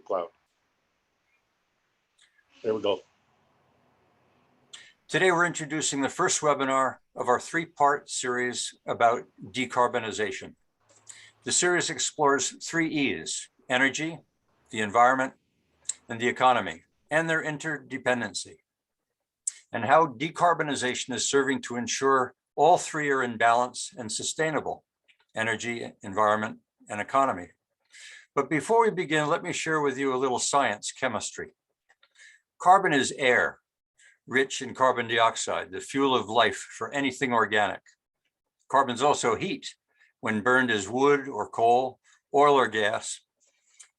cloud. There we go. Today, we're introducing the first webinar of our three-part series about decarbonization. The series explores 3 E's: energy, the environment, and the economy, and their interdependency, and how decarbonization is serving to ensure all 3 are in balance and sustainable: energy, environment, and economy. But before we begin, let me share with you a little science chemistry. Carbon is air, rich in carbon dioxide, the fuel of life for anything organic. Carbon is also heat, when burned as wood or coal, oil or gas,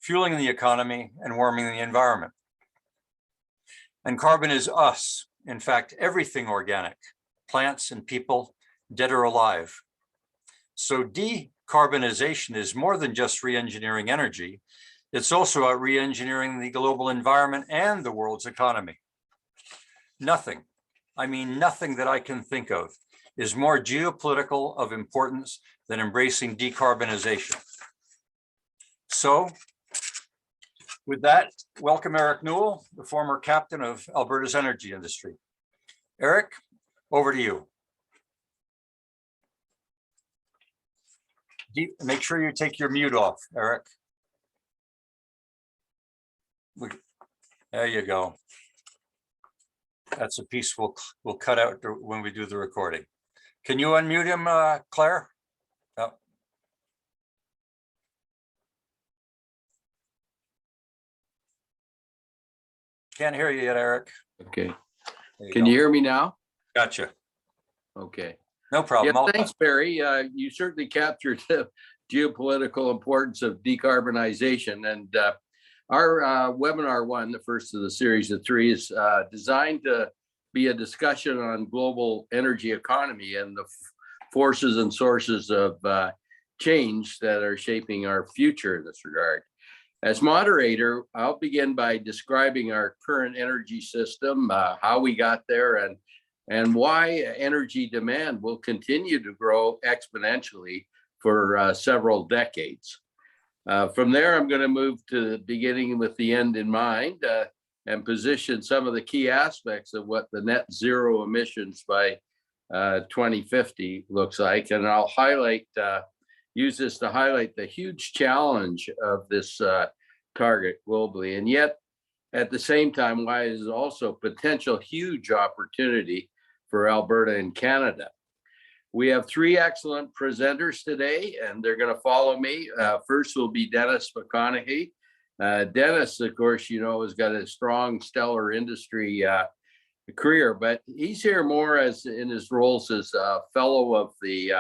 fueling the economy and warming the environment. And carbon is us, in fact, everything organic, plants and people, dead or alive. So decarbonization is more than just re-engineering energy. It's also about re-engineering the global environment and the world's economy. Nothing, I mean nothing that I can think of, is more geopolitical of importance than embracing decarbonization. So, with that, welcome Eric Newell, the former captain of Alberta's energy industry. Eric, over to you. Make sure you take your mute off, Eric. There you go. That's a piece we'll cut out when we do the recording. Can you unmute him, Claire? Oh. Can't hear you yet, Eric. Okay. Can you hear me now? Gotcha. Okay. No problem. Yeah, thanks, Barry. You certainly captured the geopolitical importance of decarbonization. And our webinar 1, the first of the series of 3, is designed to be a discussion on global energy economy and the forces and sources of change that are shaping our future in this regard. As moderator, I'll begin by describing our current energy system, how we got there, and why energy demand will continue to grow exponentially for several decades. From there, I'm going to move to beginning with the end in mind and position some of the key aspects of what the net zero emissions by 2050 looks like. And I'll use this to highlight the huge challenge of this target globally. And yet, at the same time, why it is also potential huge opportunity for Alberta and Canada. We have 3 excellent presenters today, and they're going to follow me. First will be Dennis McConaghy. Dennis, of course, you know, has got a strong, stellar industry career, but he's here more as in his roles as a fellow of the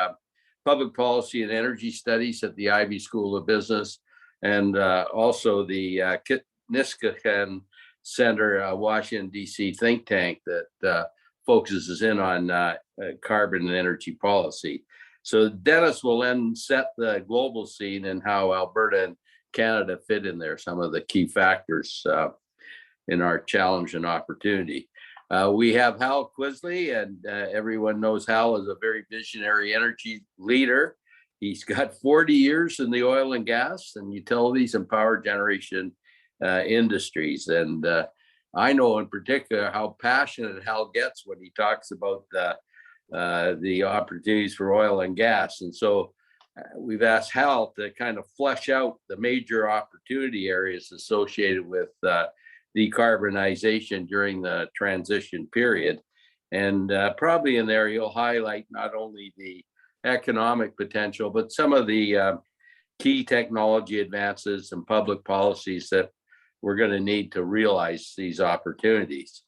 Public Policy and Energy Studies at the Ivey School of Business, and also the Niskanen Center, Washington, D.C. think tank that focuses in on carbon and energy policy. So Dennis will then set the global scene and how Alberta and Canada fit in there, some of the key factors in our challenge and opportunity. We have Hal Kvisle, and everyone knows Hal is a very visionary energy leader. He's got 40 years in the oil and gas and utilities and power generation industries. And I know in particular how passionate Hal gets when he talks about the opportunities for oil and gas. And so we've asked Hal to kind of flesh out the major opportunity areas associated with decarbonization during the transition period. And probably in there, you'll highlight not only the economic potential, but some of the key technology advances and public policies that we're going to need to realize these opportunities.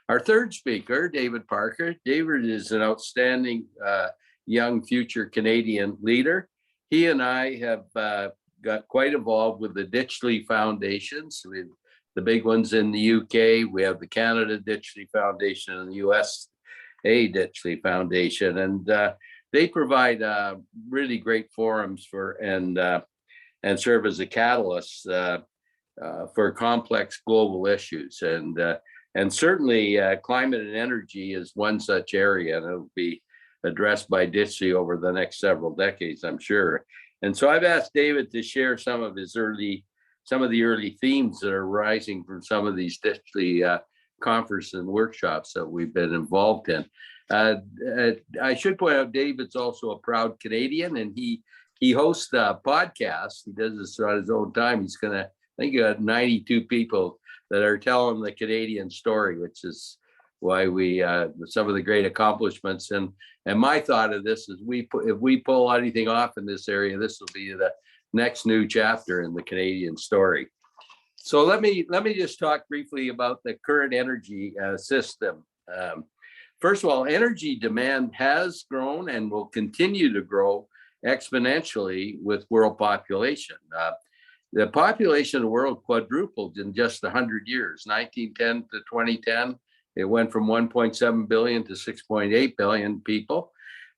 Our third speaker, David Parker. David is an outstanding young future Canadian leader. He and I have got quite involved with the Ditchley Foundations. We have the big ones in the UK. We have the Canada Ditchley Foundation and the USA Ditchley Foundation. And they provide really great forums for and serve as a catalyst for complex global issues. And certainly climate and energy is one such area, and it'll be addressed by Ditchley over the next several decades, I'm sure. And so I've asked David to share some of his early some of the early themes that are rising from some of these conferences and workshops that we've been involved in. I should point out, David's also a proud Canadian, and he hosts a podcast. He does this on his own time. He's I think he got 92 people that are telling the Canadian story, which is why some of the great accomplishments. And my thought of this is if we pull anything off in this area, this will be the next new chapter in the Canadian story. So let me just talk briefly about the current energy system. First of all, energy demand has grown and will continue to grow exponentially with world population. The population of the world quadrupled in just 100 years. 1910 to 2010, it went from 1.7 billion to 6.8 billion people.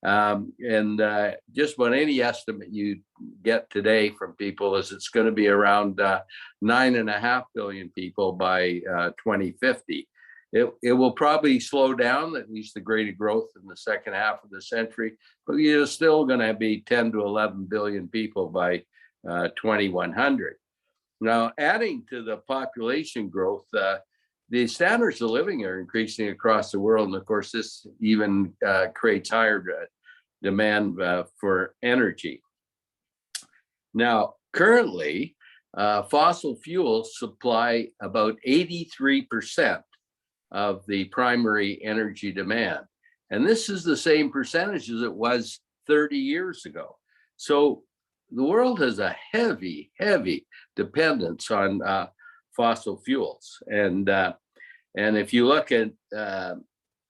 Just about any estimate you get today from people is it's going to be around 9.5 billion people by 2050. It will probably slow down, at least the rate of growth in the second half of the century, but you're still going to be 10 to 11 billion people by 2100. Now, adding to the population growth, the standards of living are increasing across the world. And of course, this even creates higher demand for energy. Now, currently, fossil fuels supply about 83% of the primary energy demand. And this is the same percentage as it was 30 years ago. So the world has a heavy, heavy dependence on fossil fuels. And if you look at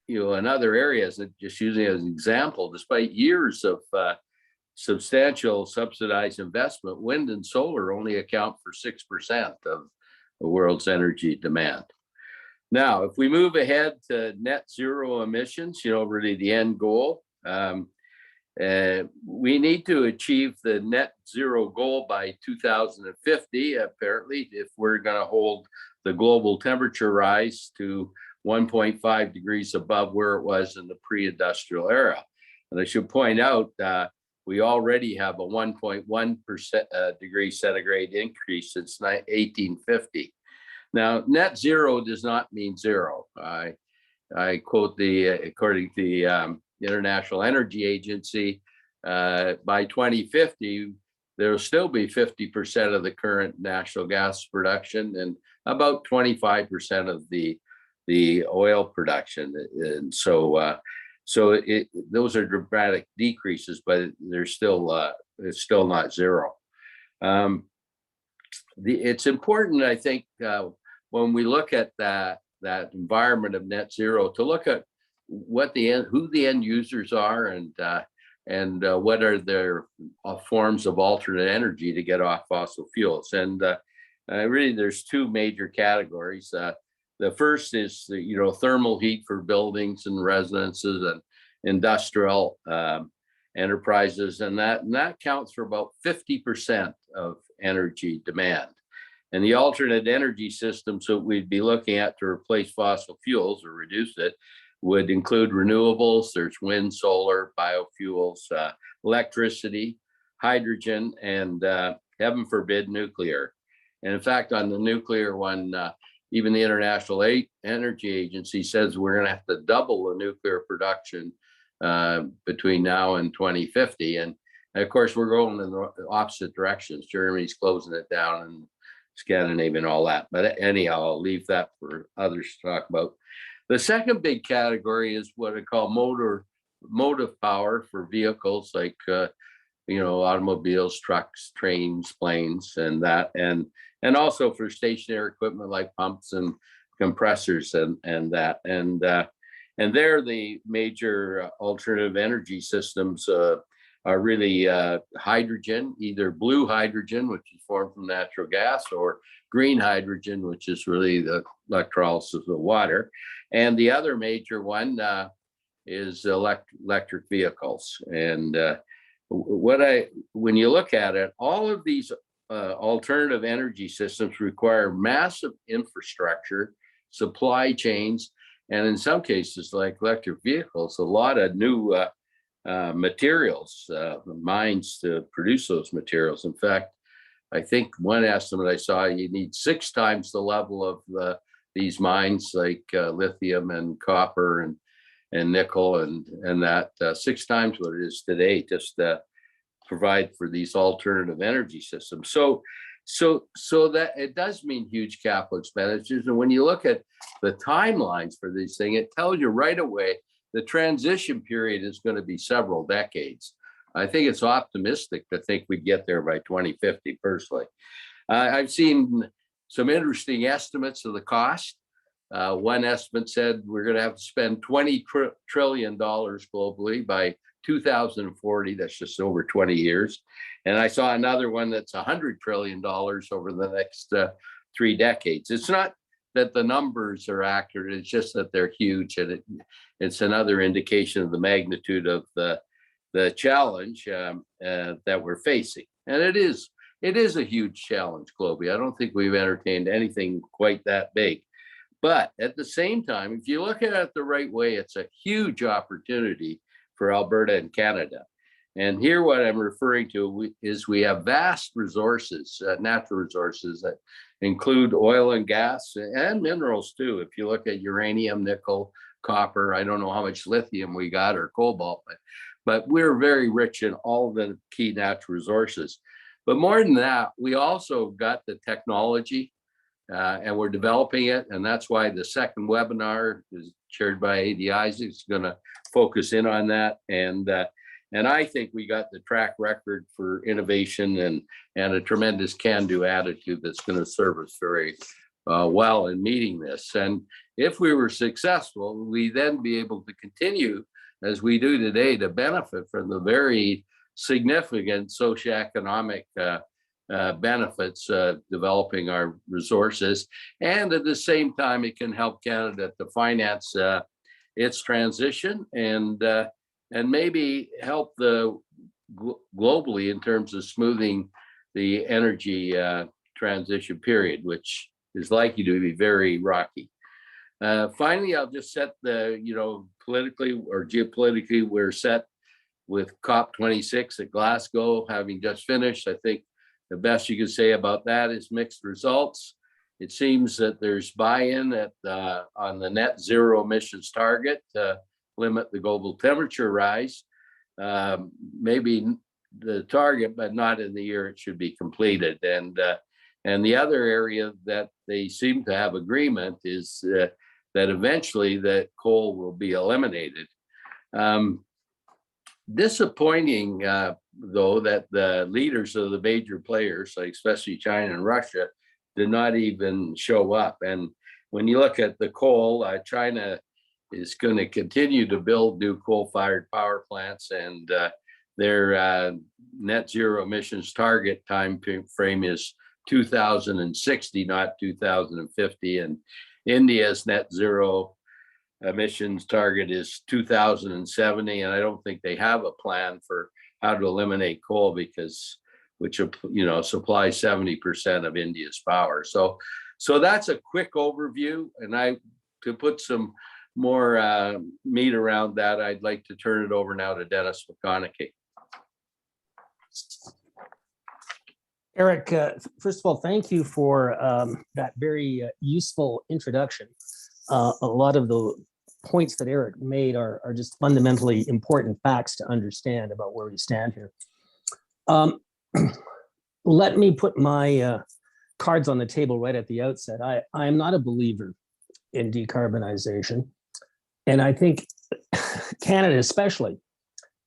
in other areas, just using it as an example, despite years of substantial subsidized investment, wind and solar only account for 6% of the world's energy demand. Now, if we move ahead to net zero emissions, really the end goal, we need to achieve the net zero goal by 2050, apparently, if we're going to hold the global temperature rise to 1.5 degrees above where it was in the pre-industrial era. And I should point out we already have a 1.1% degree centigrade increase since 1850. Now, net zero does not mean zero. I quote according to the International Energy Agency, by 2050, there will still be 50% of the current natural gas production and about 25% of the oil production. And so those are dramatic decreases, but they're still it's still not zero. It's important, I think, when we look at that environment of net zero, to look at who the end users are and what are their forms of alternate energy to get off fossil fuels. And really, there's two major categories. The first is thermal heat for buildings and residences and industrial enterprises, and that counts for about 50% of energy demand. And the alternate energy systems that we'd be looking at to replace fossil fuels or reduce it would include renewables. There's wind, solar, biofuels, electricity, hydrogen, and heaven forbid, nuclear. And in fact, on the nuclear one, even the International Energy Agency says we're going to have to double the nuclear production between now and 2050. And of course, we're going in the opposite directions. Germany's closing it down, and Scandinavia and all that. But anyhow, I'll leave that for others to talk about. The second big category is what I call motive power for vehicles like automobiles, trucks, trains, planes, and that, and also for stationary equipment like pumps and compressors and that. And there, the major alternative energy systems are really hydrogen, either blue hydrogen, which is formed from natural gas, or green hydrogen, which is really the electrolysis of water. And the other major one is electric vehicles. And when you look at it, all of these alternative energy systems require massive infrastructure, supply chains, and in some cases, like electric vehicles, a lot of new materials, mines to produce those materials. In fact, I think one estimate I saw, you need 6 times the level of these mines like lithium and copper and nickel and that 6 times what it is today, just provide for these alternative energy systems. So that it does mean huge capital expenditures. And when you look at the timelines for these things, it tells you right away the transition period is going to be several decades. I think it's optimistic to think we'd get there by 2050, personally. I've seen some interesting estimates of the cost. One estimate said we're going to have to spend $20 trillion globally by 2040. That's just over 20 years. And I saw another one that's $100 trillion over the next 3 decades. It's not that the numbers are accurate, it's just that they're huge. And it's another indication of the magnitude of the challenge that we're facing. And it is a huge challenge globally. I don't think we've entertained anything quite that big. But at the same time, if you look at it the right way, it's a huge opportunity for Alberta and Canada. And here what I'm referring to is we have vast resources, natural resources that include oil and gas and minerals too. If you look at uranium, nickel, copper, I don't know how much lithium we got or cobalt, but we're very rich in all the key natural resources. But more than that, we also got the technology and we're developing it. And that's why the second webinar is chaired by A.D. Isaacs, going to focus in on that. And I think we got the track record for innovation and a tremendous can-do attitude that's going to serve us very well in meeting this. And if we were successful, we then be able to continue as we do today to benefit from the very significant socioeconomic benefits developing our resources. And at the same time, it can help Canada to finance its transition and maybe help globally in terms of smoothing the energy transition period, which is likely to be very rocky. Finally, I'll just set politically or geopolitically, we're set with COP26 at Glasgow, having just finished. I think the best you can say about that is mixed results. It seems that there's buy-in on the net zero emissions target to limit the global temperature rise. Maybe the target, but not in the year it should be completed. And the other area that they seem to have agreement is that eventually that coal will be eliminated. Disappointing, though, that the leaders of the major players, like especially China and Russia, did not even show up. And when you look at the coal, China is going to continue to build new coal-fired power plants, and their net zero emissions target time frame is 2060, not 2050. And India's net zero emissions target is 2070, and I don't think they have a plan for how to eliminate coal which supplies 70% of India's power. So that's a quick overview, and to put some more meat around that, I'd like to turn it over now to Dennis McConaghy. Eric, first of all, thank you for that very useful introduction. A lot of the points that Eric made are just fundamentally important facts to understand about where we stand here. Let me put my cards on the table right at the outset. I am not a believer in decarbonization. And I think Canada especially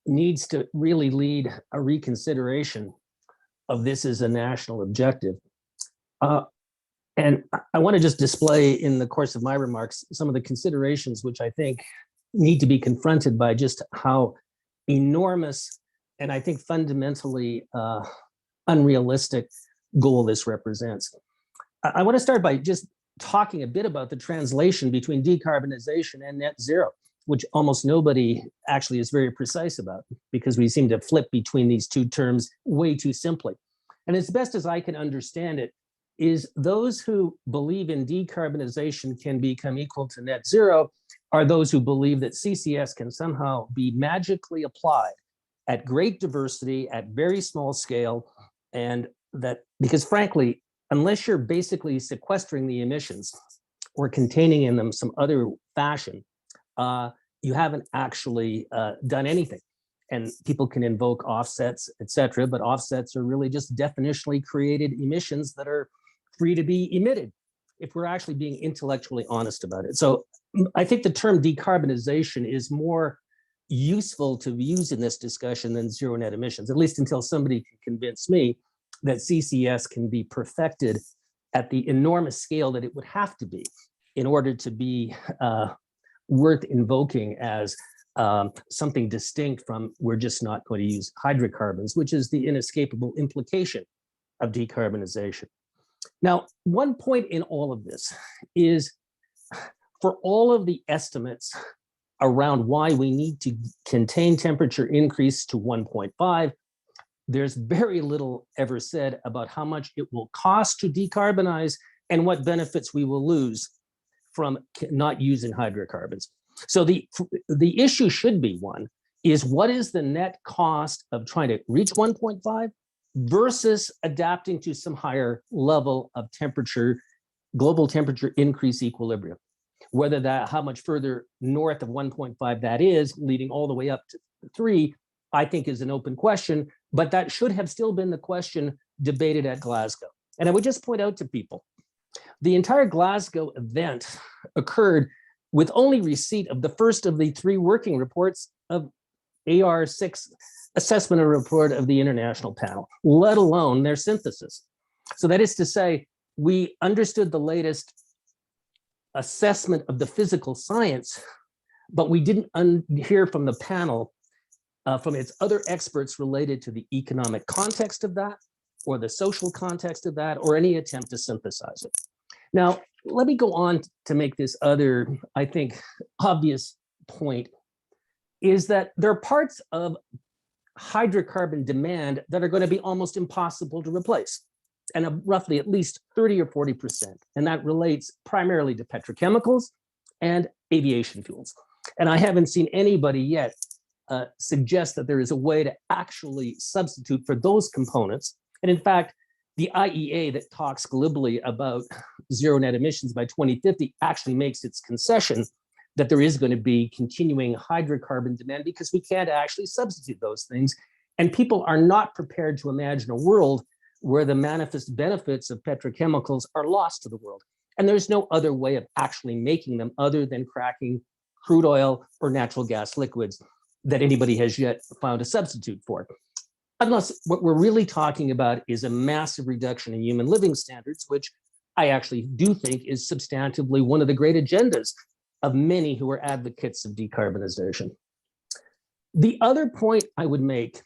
needs to really lead a reconsideration of this as a national objective. And I want to just display in the course of my remarks some of the considerations which I think need to be confronted by just how enormous and I think fundamentally unrealistic goal this represents. I want to start by just talking a bit about the translation between decarbonization and net zero, which almost nobody actually is very precise about because we seem to flip between these two terms way too simply. And as best as I can understand it, is those who believe in decarbonization can become equal to net zero are those who believe that CCS can somehow be magically applied at great diversity, at very small scale, and that because frankly, unless you're basically sequestering the emissions or containing in them some other fashion, you haven't actually done anything. And people can invoke offsets, et cetera, but offsets are really just definitionally created emissions that are free to be emitted if we're actually being intellectually honest about it. So I think the term decarbonization is more useful to use in this discussion than zero net emissions, at least until somebody can convince me that CCS can be perfected at the enormous scale that it would have to be in order to be worth invoking as something distinct from we're just not going to use hydrocarbons, which is the inescapable implication of decarbonization. Now, one point in all of this is for all of the estimates around why we need to contain temperature increase to 1.5, there's very little ever said about how much it will cost to decarbonize and what benefits we will lose from not using hydrocarbons. So the issue should be one, is what is the net cost of trying to reach 1.5 versus adapting to some higher level of temperature, global temperature increase equilibrium. Whether that, how much further north of 1.5 that is, leading all the way up to 3, I think is an open question, but that should have still been the question debated at Glasgow. And I would just point out to people, the entire Glasgow event occurred with only receipt of the first of the 3 working reports of AR6 assessment report of the international panel, let alone their synthesis. So that is to say, we understood the latest assessment of the physical science, but we didn't hear from the panel, from its other experts related to the economic context of that, or the social context of that, or any attempt to synthesize it. Now, let me go on to make this other, I think, obvious point, is that there are parts of hydrocarbon demand that are going to be almost impossible to replace, and roughly at least 30 or 40%. And that relates primarily to petrochemicals and aviation fuels. And I haven't seen anybody yet suggest that there is a way to actually substitute for those components. And in fact, the IEA that talks glibly about zero net emissions by 2050 actually makes its concession that there is going to be continuing hydrocarbon demand because we can't actually substitute those things. And people are not prepared to imagine a world where the manifest benefits of petrochemicals are lost to the world. And there's no other way of actually making them other than cracking crude oil or natural gas liquids that anybody has yet found a substitute for. Unless what we're really talking about is a massive reduction in human living standards, which I actually do think is substantively one of the great agendas of many who are advocates of decarbonization. The other point I would make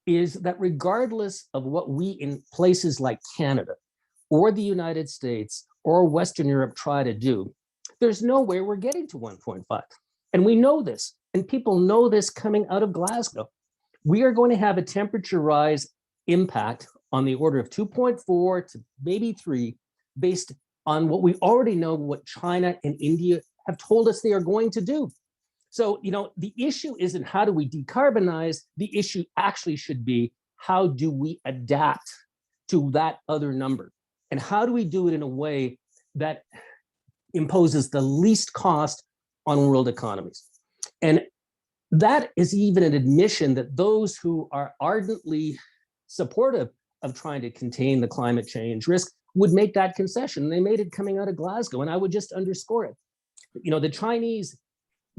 is that regardless of what we in places like Canada or the United States or Western Europe try to do, there's no way we're getting to 1.5. And we know this, and people know this coming out of Glasgow. We are going to have a temperature rise impact on the order of 2.4 to maybe 3, based on what we already know what China and India have told us they are going to do. So, you know, the issue isn't how do we decarbonize, the issue actually should be how do we adapt to that other number? And how do we do it in a way that imposes the least cost on world economies? And that is even an admission that those who are ardently supportive of trying to contain the climate change risk would make that concession. They made it coming out of Glasgow, and I would just underscore it. You know, the Chinese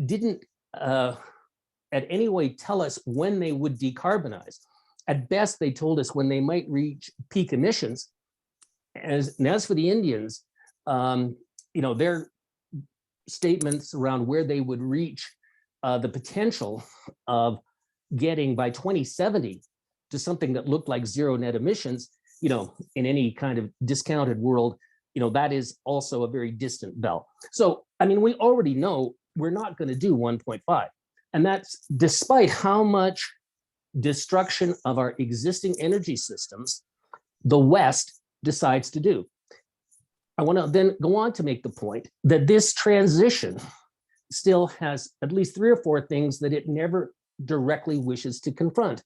didn't at any way tell us when they would decarbonize. At best, they told us when they might reach peak emissions. And as for the Indians, you know, their statements around where they would reach the potential of getting by 2070 to something that looked like zero net emissions, you know, in any kind of discounted world, you know, that is also a very distant bell. So, I mean, we already know we're not going to do 1.5. And that's despite how much destruction of our existing energy systems the West decides to do. I want to then go on to make the point that this transition still has at least 3 or 4 things that it never directly wishes to confront.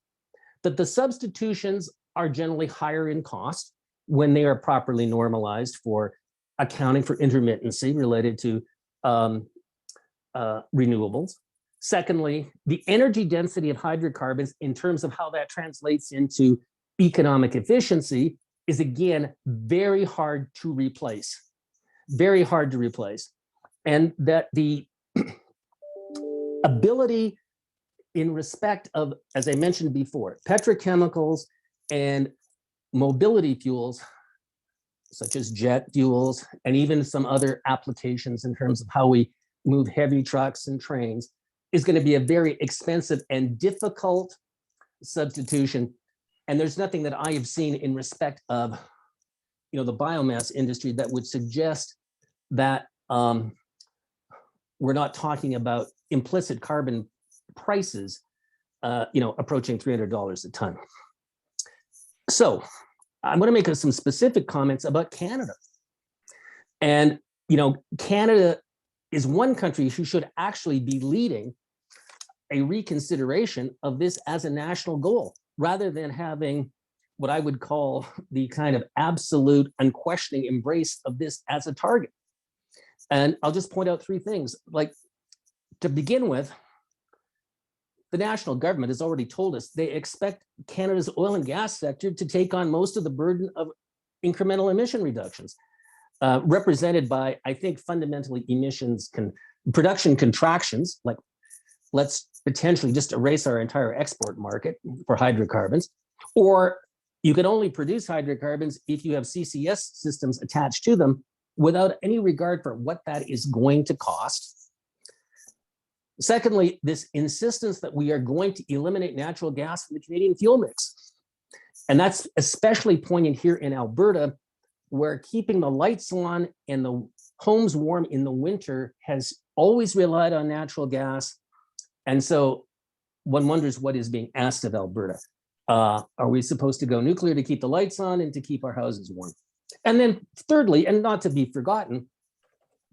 That the substitutions are generally higher in cost when they are properly normalized for accounting for intermittency related to renewables. Secondly, the energy density of hydrocarbons in terms of how that translates into economic efficiency is, again, very hard to replace, very hard to replace. And that the ability in respect of, as I mentioned before, petrochemicals and mobility fuels, such as jet fuels, and even some other applications in terms of how we move heavy trucks and trains, is going to be a very expensive and difficult substitution. And there's nothing that I have seen in respect of, the biomass industry that would suggest that we're not talking about implicit carbon prices, approaching $300 a ton. So I'm going to make some specific comments about Canada. And, Canada is one country who should actually be leading a reconsideration of this as a national goal, rather than having what I would call the kind of absolute unquestioning embrace of this as a target. And I'll just point out three things. Like, to begin with, the national government has already told us they expect Canada's oil and gas sector to take on most of the burden of incremental emission reductions, represented by, I think, fundamentally production contractions, like let's potentially just erase our entire export market for hydrocarbons, or you can only produce hydrocarbons if you have CCS systems attached to them without any regard for what that is going to cost. Secondly, this insistence that we are going to eliminate natural gas from the Canadian fuel mix. And that's especially poignant here in Alberta, where keeping the lights on and the homes warm in the winter has always relied on natural gas. And so one wonders what is being asked of Alberta. Are we supposed to go nuclear to keep the lights on and to keep our houses warm? And then thirdly, and not to be forgotten,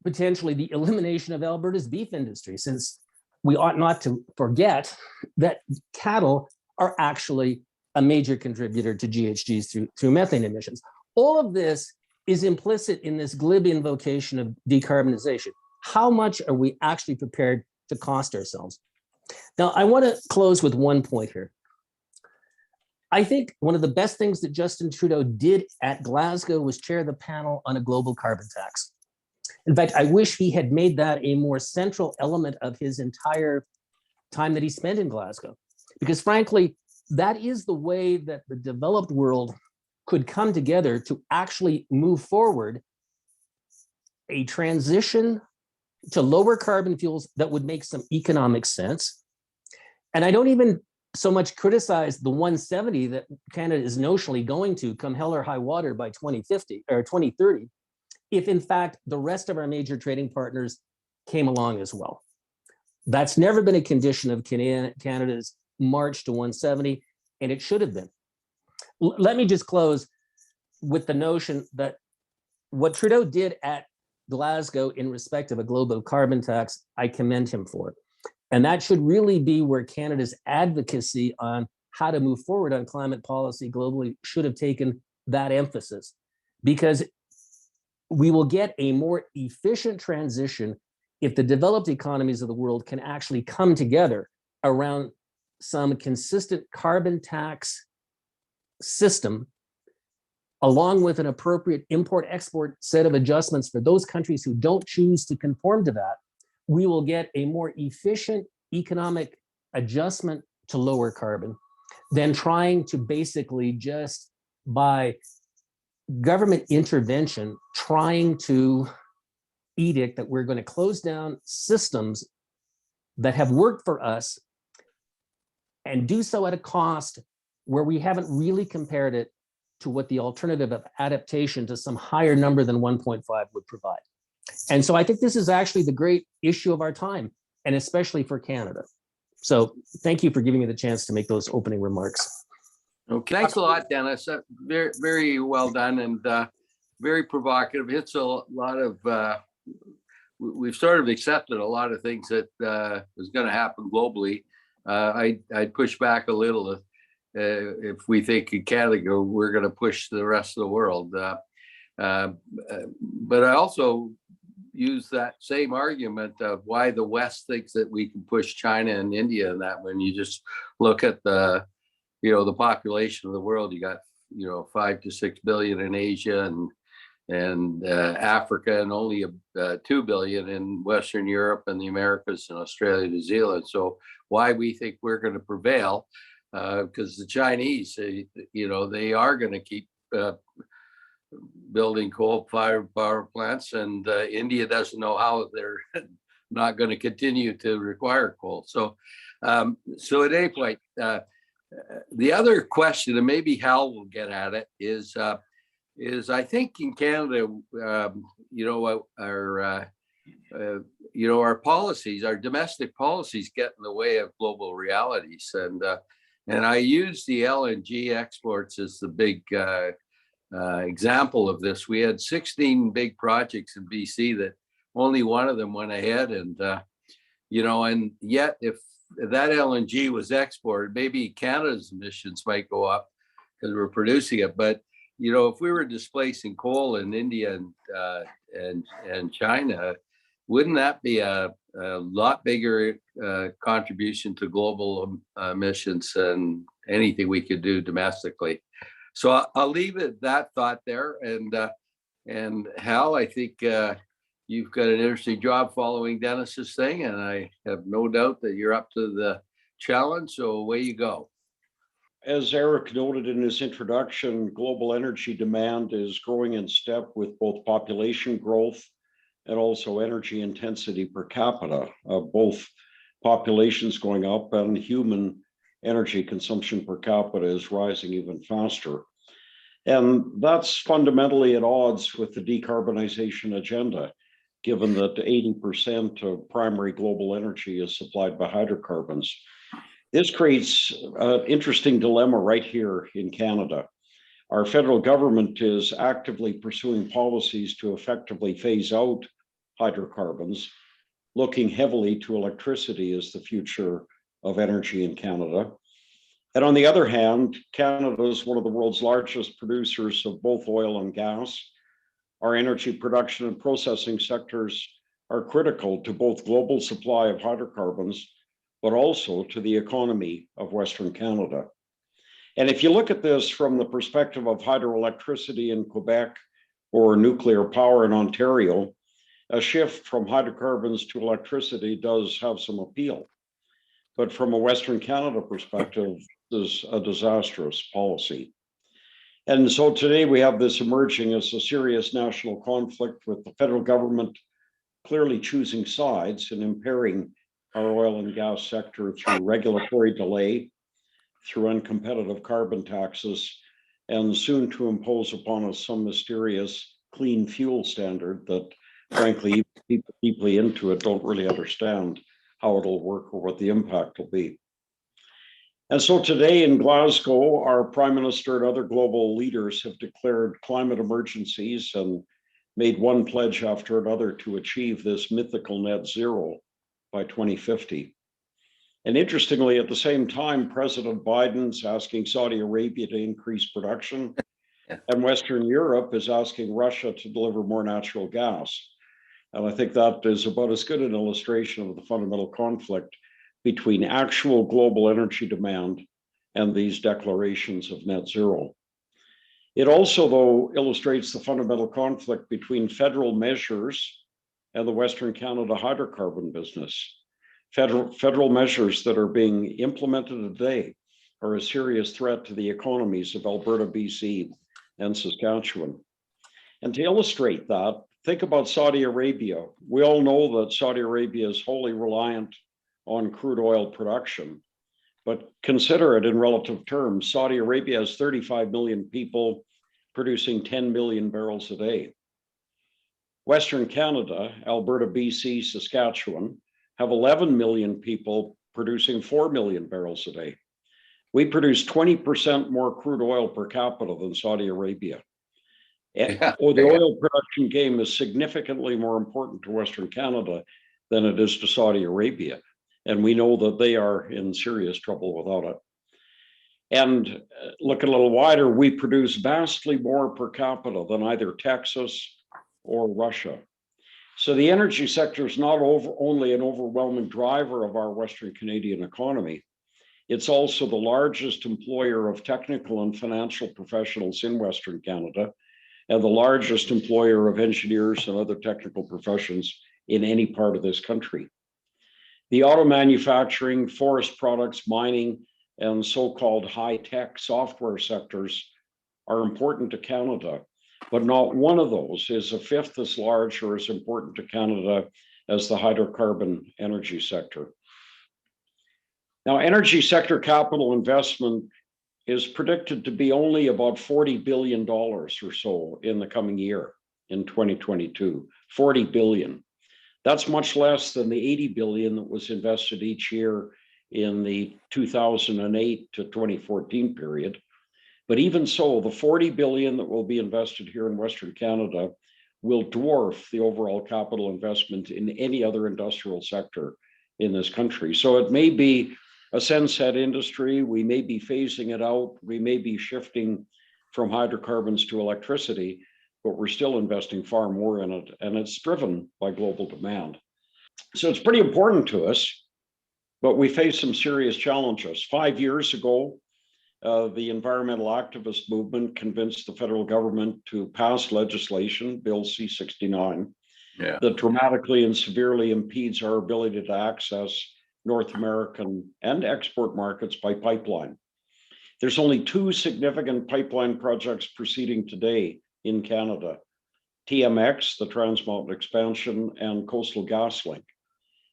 potentially the elimination of Alberta's beef industry, since we ought not to forget that cattle are actually a major contributor to GHGs through methane emissions. All of this is implicit in this glib invocation of decarbonization. How much are we actually prepared to cost ourselves? Now, I want to close with one point here. I think one of the best things that Justin Trudeau did at Glasgow was chair the panel on a global carbon tax. In fact, I wish he had made that a more central element of his entire time that he spent in Glasgow, because frankly, that is the way that the developed world could come together to actually move forward a transition to lower carbon fuels that would make some economic sense. And I don't even so much criticize the 170 that Canada is notionally going to come hell or high water by 2050 or 2030, if in fact the rest of our major trading partners came along as well. That's never been a condition of Canada's march to 170, and it should have been. Let me just close with the notion that what Trudeau did at Glasgow in respect of a global carbon tax, I commend him for it. And that should really be where Canada's advocacy on how to move forward on climate policy globally should have taken that emphasis, because we will get a more efficient transition if the developed economies of the world can actually come together around some consistent carbon tax system, along with an appropriate import-export set of adjustments for those countries who don't choose to conform to that. We will get a more efficient economic adjustment to lower carbon than trying to basically just by government intervention, trying to edict that we're going to close down systems that have worked for us and do so at a cost where we haven't really compared it to what the alternative of adaptation to some higher number than 1.5 would provide. And so I think this is actually the great issue of our time, and especially for Canada. So thank you for giving me the chance to make those opening remarks. Okay, thanks a lot, Dennis. Very, very well done, and very provocative. It's a lot of, we've sort of accepted a lot of things that is going to happen globally. I'd push back a little. if we think in Canada, we're going to push the rest of the world. But I also use that same argument of why the West thinks that we can push China and India, and that when you just look at the population of the world, you got 5 to 6 billion in Asia and Africa, and only 2 billion in Western Europe and the Americas and Australia, New Zealand. So why we think we're going to prevail, because the Chinese, they are going to keep building coal-fired power plants, and India doesn't know how they're not going to continue to require coal. So at any point, the other question, and maybe Hal will get at it, is I think in Canada, our policies, our domestic policies, get in the way of global realities, and I use the LNG exports as the big example of this. We had 16 big projects in BC that only one of them went ahead, and yet if that LNG was exported, maybe Canada's emissions might go up because we're producing it. But if we were displacing coal in India and China, wouldn't that be a lot bigger contribution to global emissions than anything we could do domestically? So I'll leave it that thought there. And Hal, I think you've got an interesting job following Dennis's thing, and I have no doubt that you're up to the challenge. So away you go. As Eric noted in his introduction, global energy demand is growing in step with both population growth and also energy intensity per capita. Both populations going up and human energy consumption per capita is rising even faster. And that's fundamentally at odds with the decarbonization agenda, given that 80% of primary global energy is supplied by hydrocarbons. This creates an interesting dilemma right here in Canada. Our federal government is actively pursuing policies to effectively phase out hydrocarbons, looking heavily to electricity as the future of energy in Canada. And on the other hand, Canada is one of the world's largest producers of both oil and gas. Our energy production and processing sectors are critical to both global supply of hydrocarbons, but also to the economy of Western Canada. And if you look at this from the perspective of hydroelectricity in Quebec or nuclear power in Ontario, a shift from hydrocarbons to electricity does have some appeal. But from a Western Canada perspective, this is a disastrous policy. And so today we have this emerging as a serious national conflict, with the federal government clearly choosing sides and impairing our oil and gas sector through regulatory delay, through uncompetitive carbon taxes, and soon to impose upon us some mysterious clean fuel standard that, frankly, people deeply into it don't really understand how it'll work or what the impact will be. And so today in Glasgow, our Prime Minister and other global leaders have declared climate emergencies and made one pledge after another to achieve this mythical net zero by 2050. And interestingly, at the same time, President Biden's asking Saudi Arabia to increase production, and Western Europe is asking Russia to deliver more natural gas. And I think that is about as good an illustration of the fundamental conflict between actual global energy demand and these declarations of net zero. It also, though, illustrates the fundamental conflict between federal measures and the Western Canada hydrocarbon business. Federal measures that are being implemented today are a serious threat to the economies of Alberta, BC, and Saskatchewan. And to illustrate that, think about Saudi Arabia. We all know that Saudi Arabia is wholly reliant on crude oil production, but consider it in relative terms. Saudi Arabia has 35 million people producing 10 million barrels a day. Western Canada, Alberta, BC, Saskatchewan, have 11 million people producing 4 million barrels a day. We produce 20% more crude oil per capita than Saudi Arabia. The oil production game is significantly more important to Western Canada than it is to Saudi Arabia. And we know that they are in serious trouble without it. And look a little wider, we produce vastly more per capita than either Texas or Russia. So the energy sector is not only an overwhelming driver of our Western Canadian economy, it's also the largest employer of technical and financial professionals in Western Canada, and the largest employer of engineers and other technical professions in any part of this country. The auto manufacturing, forest products, mining, and so-called high-tech software sectors are important to Canada, but not one of those is a fifth as large or as important to Canada as the hydrocarbon energy sector. Now, energy sector capital investment is predicted to be only about $40 billion or so in the coming year, in 2022, 40 billion. That's much less than the 80 billion that was invested each year in the 2008 to 2014 period. But even so, the 40 billion that will be invested here in Western Canada will dwarf the overall capital investment in any other industrial sector in this country. So it may be a sunset industry, we may be phasing it out, we may be shifting from hydrocarbons to electricity, but we're still investing far more in it, and it's driven by global demand. So it's pretty important to us, but we face some serious challenges. 5 years ago, the environmental activist movement convinced the federal government to pass legislation, Bill C-69, that dramatically and severely impedes our ability to access North American and export markets by pipeline. There's only two significant pipeline projects proceeding today in Canada: TMX, the Trans Mountain Expansion, and Coastal GasLink.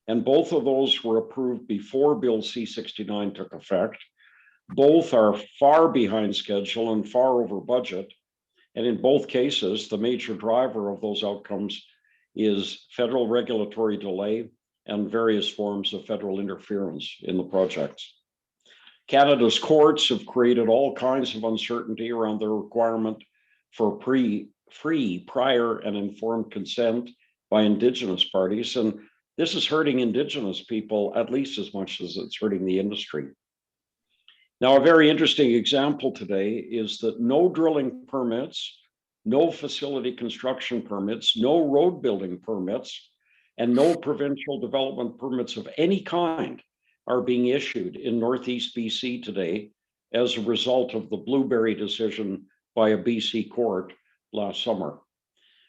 And both of those were approved before Bill C-69 took effect. Both are far behind schedule and far over budget. And in both cases, the major driver of those outcomes is federal regulatory delay and various forms of federal interference in the projects. Canada's courts have created all kinds of uncertainty around the requirement for free, prior, and informed consent by Indigenous parties. And this is hurting Indigenous people at least as much as it's hurting the industry. Now, a very interesting example today is that no drilling permits, no facility construction permits, no road building permits, and no provincial development permits of any kind are being issued in Northeast BC today as a result of the Blueberry decision by a BC court last summer.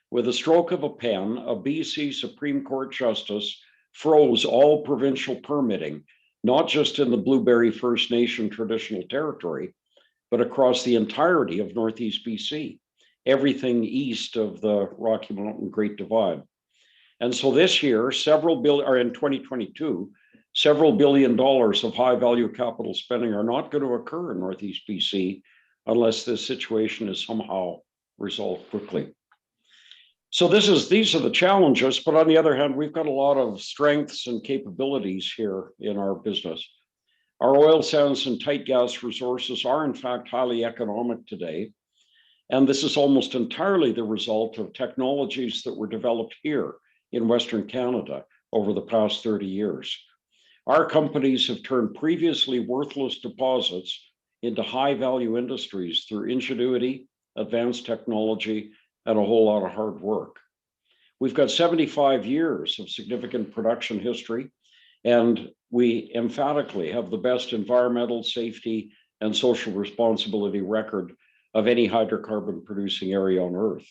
With a stroke of a pen, a BC Supreme Court justice froze all provincial permitting, not just in the Blueberry First Nation traditional territory, but across the entirety of Northeast BC, everything east of the Rocky Mountain Great Divide. And so this year, in 2022, several billion dollars of high value capital spending are not going to occur in Northeast BC unless this situation is somehow resolved quickly. So these are the challenges, but on the other hand, we've got a lot of strengths and capabilities here in our business. Our oil sands and tight gas resources are in fact highly economic today. And this is almost entirely the result of technologies that were developed here in Western Canada over the past 30 years. Our companies have turned previously worthless deposits into high value industries through ingenuity, advanced technology, and a whole lot of hard work. We've got 75 years of significant production history, and we emphatically have the best environmental, safety, and social responsibility record of any hydrocarbon producing area on Earth.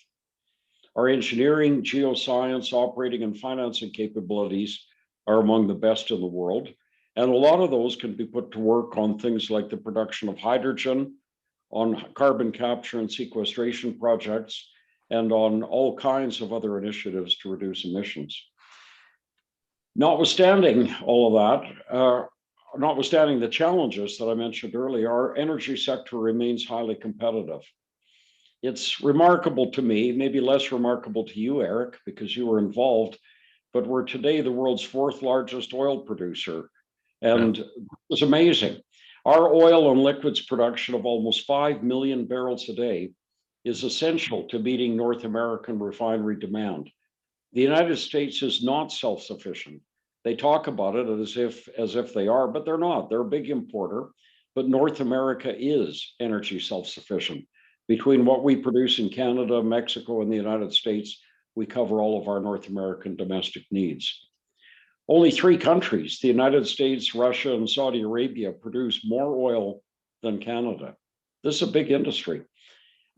Our engineering, geoscience, operating, and financing capabilities are among the best in the world. And a lot of those can be put to work on things like the production of hydrogen, on carbon capture and sequestration projects, and on all kinds of other initiatives to reduce emissions. Notwithstanding all of that, notwithstanding the challenges that I mentioned earlier, our energy sector remains highly competitive. It's remarkable to me, maybe less remarkable to you, Eric, because you were involved, but we're today the world's fourth largest oil producer. And it's amazing. Our oil and liquids production of almost 5 million barrels a day is essential to meeting North American refinery demand. The United States is not self-sufficient. They talk about it as if they are, but they're not. They're a big importer. but North America is energy self-sufficient. Between what we produce in Canada, Mexico, and the United States, we cover all of our North American domestic needs. Only 3 countries, the United States, Russia, and Saudi Arabia, produce more oil than Canada. This is a big industry.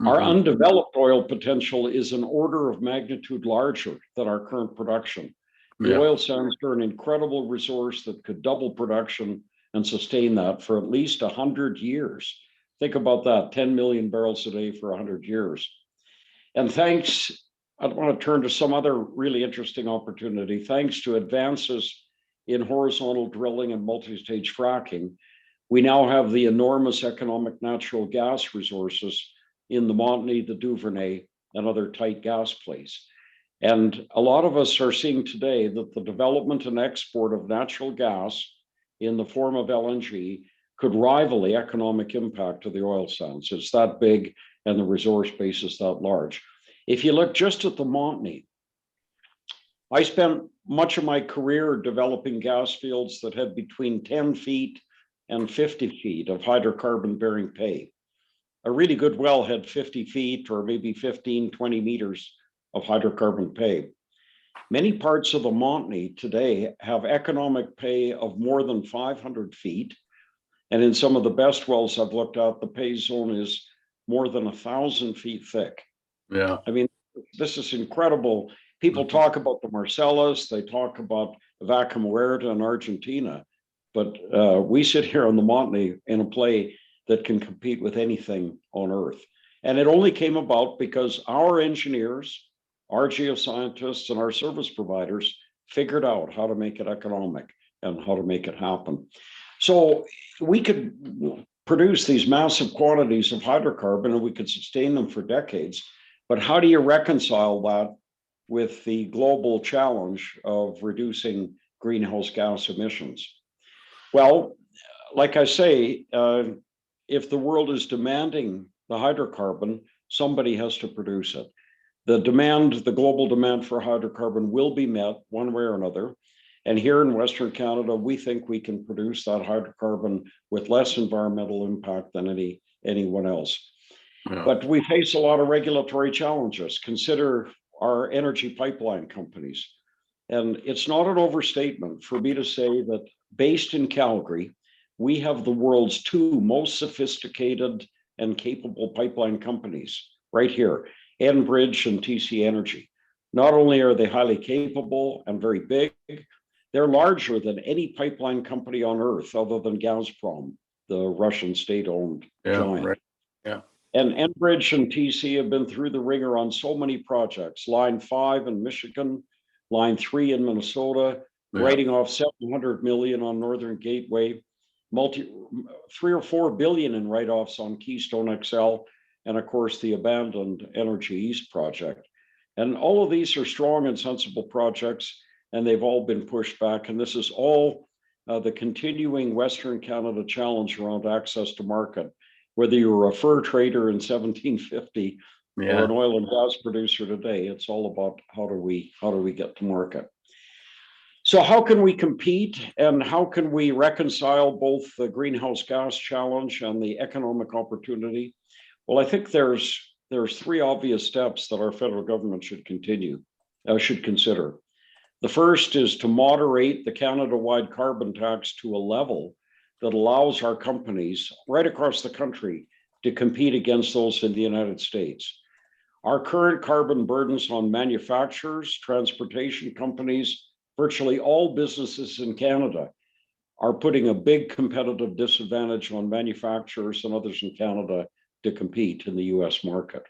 Our undeveloped oil potential is an order of magnitude larger than our current production. The oil sands are an incredible resource that could double production and sustain that for at least 100 years. Think about that, 10 million barrels a day for 100 years. And thanks, I want to turn to some other really interesting opportunity. Thanks to advances in horizontal drilling and multi-stage fracking, we now have the enormous economic natural gas resources in the Montney, the Duvernay, and other tight gas plays. And a lot of us are seeing today that the development and export of natural gas in the form of LNG could rival the economic impact of the oil sands. It's that big and the resource base is that large. If you look just at the Montney, I spent much of my career developing gas fields that had between 10 feet and 50 feet of hydrocarbon bearing pay. A really good well had 50 feet or maybe 15, 20 meters of hydrocarbon pay. Many parts of the Montney today have economic pay of more than 500 feet. And in some of the best wells I've looked at, the pay zone is more than 1,000 feet thick. Yeah. I mean, this is incredible. People talk about the Marcellus, they talk about Vaca Muerta in Argentina, but we sit here on the Montney in a play that can compete with anything on Earth. And it only came about because our engineers, our geoscientists, and our service providers figured out how to make it economic and how to make it happen. So we could produce these massive quantities of hydrocarbon and we could sustain them for decades. But how do you reconcile that with the global challenge of reducing greenhouse gas emissions? Well, like I say, if the world is demanding the hydrocarbon, somebody has to produce it. The demand, the global demand for hydrocarbon will be met one way or another. And here in Western Canada, we think we can produce that hydrocarbon with less environmental impact than anyone else. Yeah. But we face a lot of regulatory challenges. Consider our energy pipeline companies. And it's not an overstatement for me to say that based in Calgary, we have the world's 2 most sophisticated and capable pipeline companies right here, Enbridge and TC Energy. Not only are they highly capable and very big, they're larger than any pipeline company on Earth other than Gazprom, the Russian state-owned giant. Right. Yeah. And Enbridge and TC have been through the ringer on so many projects, Line 5 in Michigan, Line 3 in Minnesota, writing off $700 million on Northern Gateway, $3 or $4 billion in write-offs on Keystone XL, and of course the abandoned Energy East project. And all of these are strong and sensible projects, and they've all been pushed back. And this is all the continuing Western Canada challenge around access to market. Whether you were a fur trader in 1750 or an oil and gas producer today, it's all about how do we get to market. So how can we compete and how can we reconcile both the greenhouse gas challenge and the economic opportunity? Well, I think there's 3 obvious steps that our federal government should consider. The first is to moderate the Canada-wide carbon tax to a level that allows our companies right across the country to compete against those in the United States. Our current carbon burdens on manufacturers, transportation companies, virtually all businesses in Canada are putting a big competitive disadvantage on manufacturers and others in Canada to compete in the US market.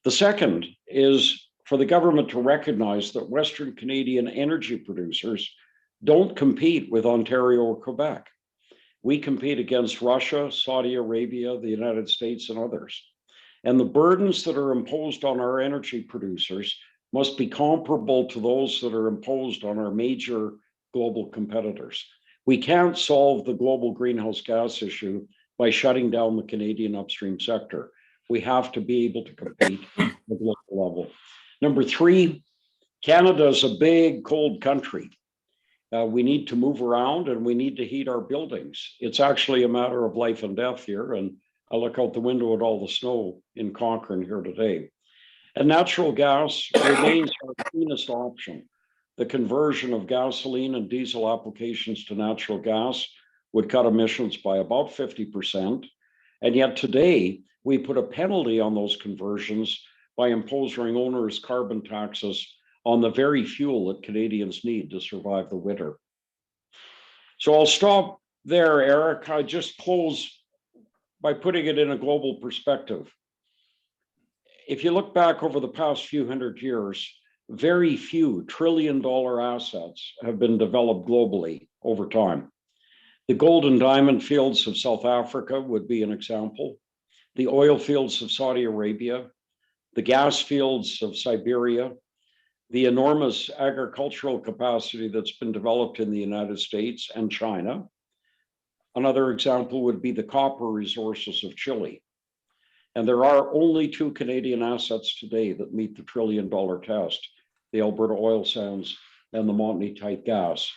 The second is for the government to recognize that Western Canadian energy producers don't compete with Ontario or Quebec. We compete against Russia, Saudi Arabia, the United States, and others. And the burdens that are imposed on our energy producers must be comparable to those that are imposed on our major global competitors. We can't solve the global greenhouse gas issue by shutting down the Canadian upstream sector. We have to be able to compete at the local level. Number 3, Canada is a big, cold country. We need to move around and we need to heat our buildings. It's actually a matter of life and death here. And I look out the window at all the snow in Cochrane here today. And natural gas remains our cleanest option. The conversion of gasoline and diesel applications to natural gas would cut emissions by about 50%. And yet today, we put a penalty on those conversions by imposing onerous carbon taxes on the very fuel that Canadians need to survive the winter. So I'll stop there, Eric. I just close by putting it in a global perspective. If you look back over the past few hundred years, very few trillion-dollar assets have been developed globally over time. The gold and diamond fields of South Africa would be an example. The oil fields of Saudi Arabia, the gas fields of Siberia, the enormous agricultural capacity that's been developed in the United States and China. Another example would be the copper resources of Chile. And there are only two Canadian assets today that meet the $1 trillion test, the Alberta oil sands and the Montney tight gas.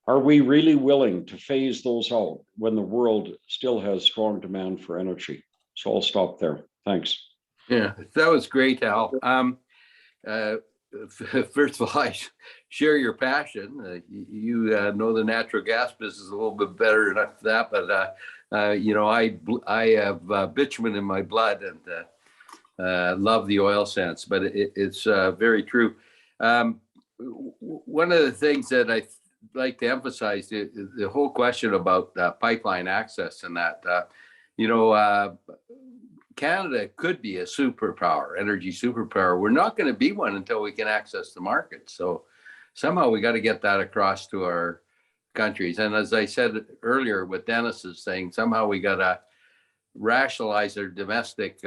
Are we really willing to phase those out when the world still has strong demand for energy? So I'll stop there. Thanks. Yeah, that was great, Hal. First of all, I share your passion. You know the natural gas business a little bit better than that, but you know, I have bitumen in my blood and love the oil sands. But it's very true. One of the things that I like to emphasize the whole question about pipeline access and that, you know, Canada could be a superpower, energy superpower. We're not going to be one until we can access the market. So somehow we got to get that across to our countries. And as I said earlier, what Dennis is saying, somehow we got to rationalize our domestic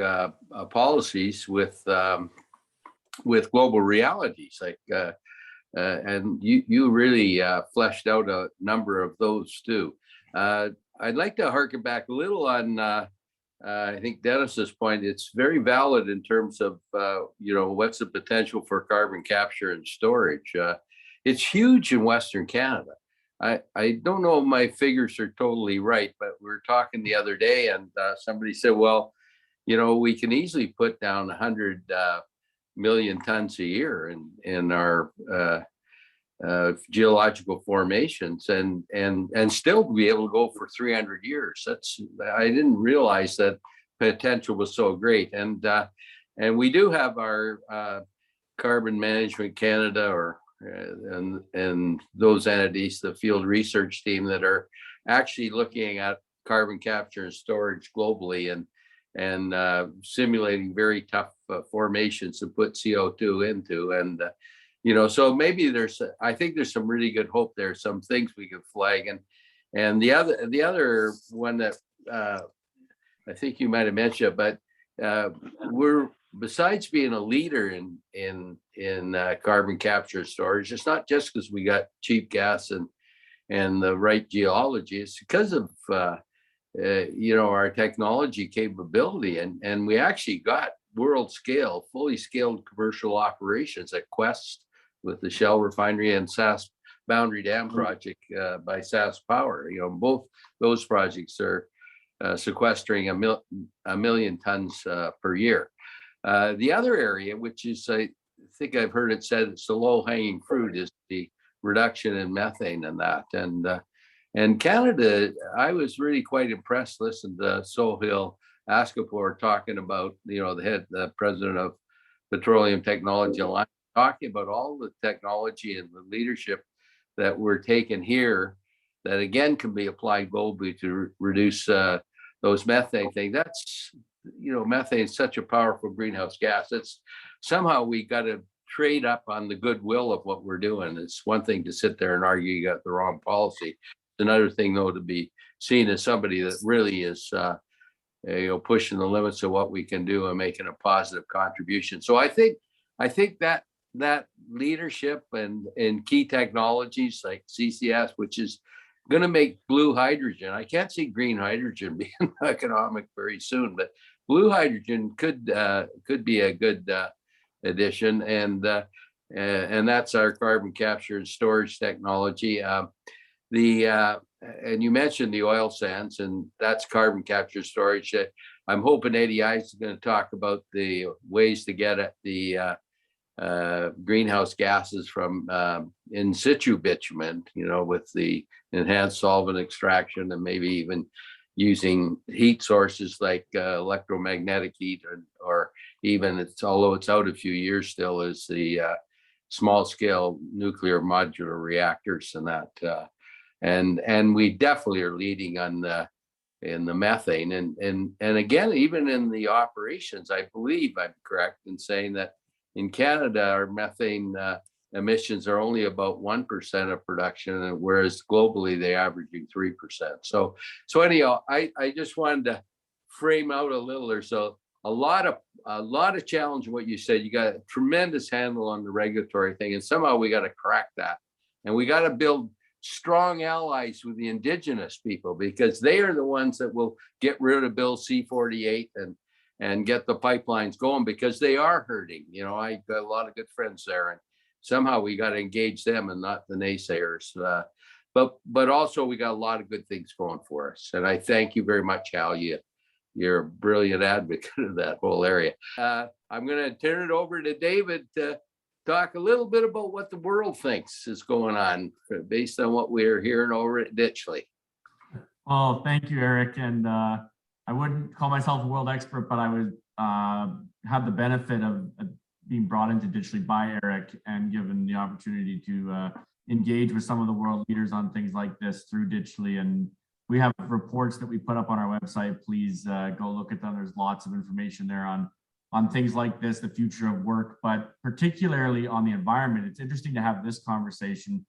policies with global realities. Like, and you really fleshed out a number of those too. I'd like to harken back a little on. I think Dennis's point, it's very valid in terms of, you know, what's the potential for carbon capture and storage. It's huge in Western Canada. I don't know if my figures are totally right, but we were talking the other day and somebody said, well, you know, we can easily put down 100 million tons a year in our geological formations and still be able to go for 300 years. I didn't realize that potential was so great. And we do have our Carbon Management Canada and those entities, the field research team that are actually looking at carbon capture and storage globally and simulating very tough formations to put CO2 into. And you know, so maybe I think there's some really good hope there, some things we can flag. And the other one that I think you might have mentioned, but we're, besides being a leader in carbon capture storage, it's not just because we got cheap gas and the right geology, it's because of you know, our technology capability. And we actually got world scale, fully scaled commercial operations at Quest with the Shell refinery and SAS Boundary Dam project by SAS Power. You know, both those projects are sequestering a million tons per year. The other area, which is, I think I've heard it said, it's the low hanging fruit, is the reduction in methane and that. And Canada, I was really quite impressed listening to Sohail Askapur talking about, you know, the president of Petroleum Technology Alliance, talking about all the technology and the leadership that we're taking here that again can be applied globally to reduce those methane things. That's, you know, methane is such a powerful greenhouse gas. It's somehow we got to trade up on the goodwill of what we're doing. It's one thing to sit there and argue you got the wrong policy. It's another thing though to be seen as somebody that really is you know, pushing the limits of what we can do and making a positive contribution. So I think that leadership and key technologies like CCS, which is going to make blue hydrogen. I can't see green hydrogen being economic very soon, but blue hydrogen could be a good addition. And and that's our carbon capture and storage technology. And you mentioned the oil sands, and that's carbon capture storage. I'm hoping ADI is going to talk about the ways to get at the greenhouse gases from in situ bitumen, with the enhanced solvent extraction, and maybe even using heat sources like electromagnetic heat, or even, although it's out a few years still, is the small scale nuclear modular reactors and that. And we definitely are leading on in the methane, and again, even in the operations, I believe I'm correct in saying that in Canada, our methane emissions are only about 1% of production, whereas globally they're averaging 3%. So anyhow, I just wanted to frame out a little or so. A lot of challenge in what you said. You got a tremendous handle on the regulatory thing, and somehow we got to crack that, and we got to build strong allies with the indigenous people, because they are the ones that will get rid of Bill C-48 and get the pipelines going, because they are hurting. I got a lot of good friends there, and somehow we got to engage them and not the naysayers. But also we got a lot of good things going for us, and I thank you very much, Hal. You're a brilliant advocate of that whole area. I'm going to turn it over to David to talk a little bit about what the world thinks is going on based on what we're hearing over at Ditchley. Well, thank you, Eric. And I wouldn't call myself a world expert, but I would have the benefit of being brought into Ditchley by Eric and given the opportunity to engage with some of the world leaders on things like this through Ditchley. And we have reports that we put up on our website. Please go look at them. There's lots of information there on things like this, the future of work, but particularly on the environment. It's interesting to have this conversation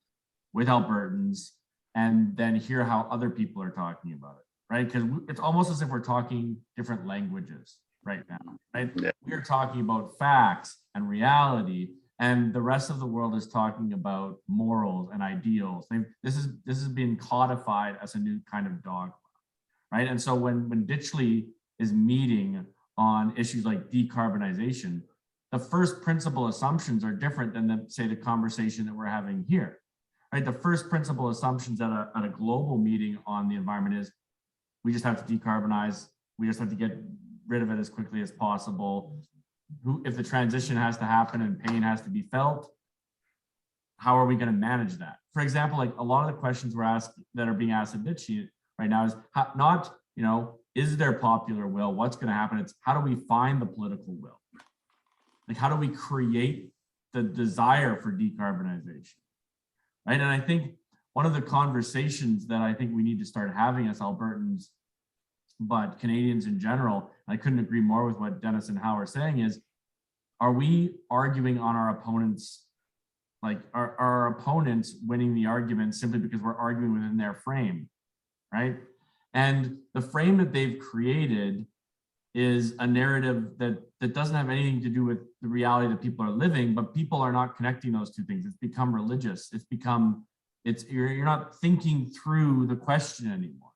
with Albertans and then hear how other people are talking about it, right? Because it's almost as if we're talking different languages right now, right? Yeah. We're talking about facts and reality, and the rest of the world is talking about morals and ideals. This is being codified as a new kind of dogma, right? And so when Ditchley is meeting on issues like decarbonization, the first principle assumptions are different than say the conversation that we're having here, right? The first principle assumptions at a global meeting on the environment is we just have to decarbonize. We just have to get rid of it as quickly as possible. If the transition has to happen and pain has to be felt, how are we going to manage that? For example, like a lot of the questions that are being asked at Ditchley right now is not, is there popular will? What's going to happen? It's how do we find the political will? Like, how do we create the desire for decarbonization? Right. And I think one of the conversations that I think we need to start having as Albertans, but Canadians in general, I couldn't agree more with what Dennis and Hal are saying, is, are we arguing on our opponents? Like, are our opponents winning the argument simply because we're arguing within their frame, right? And the frame that they've created is a narrative that doesn't have anything to do with the reality that people are living, but people are not connecting those two things. It's become religious. You're not thinking through the question anymore,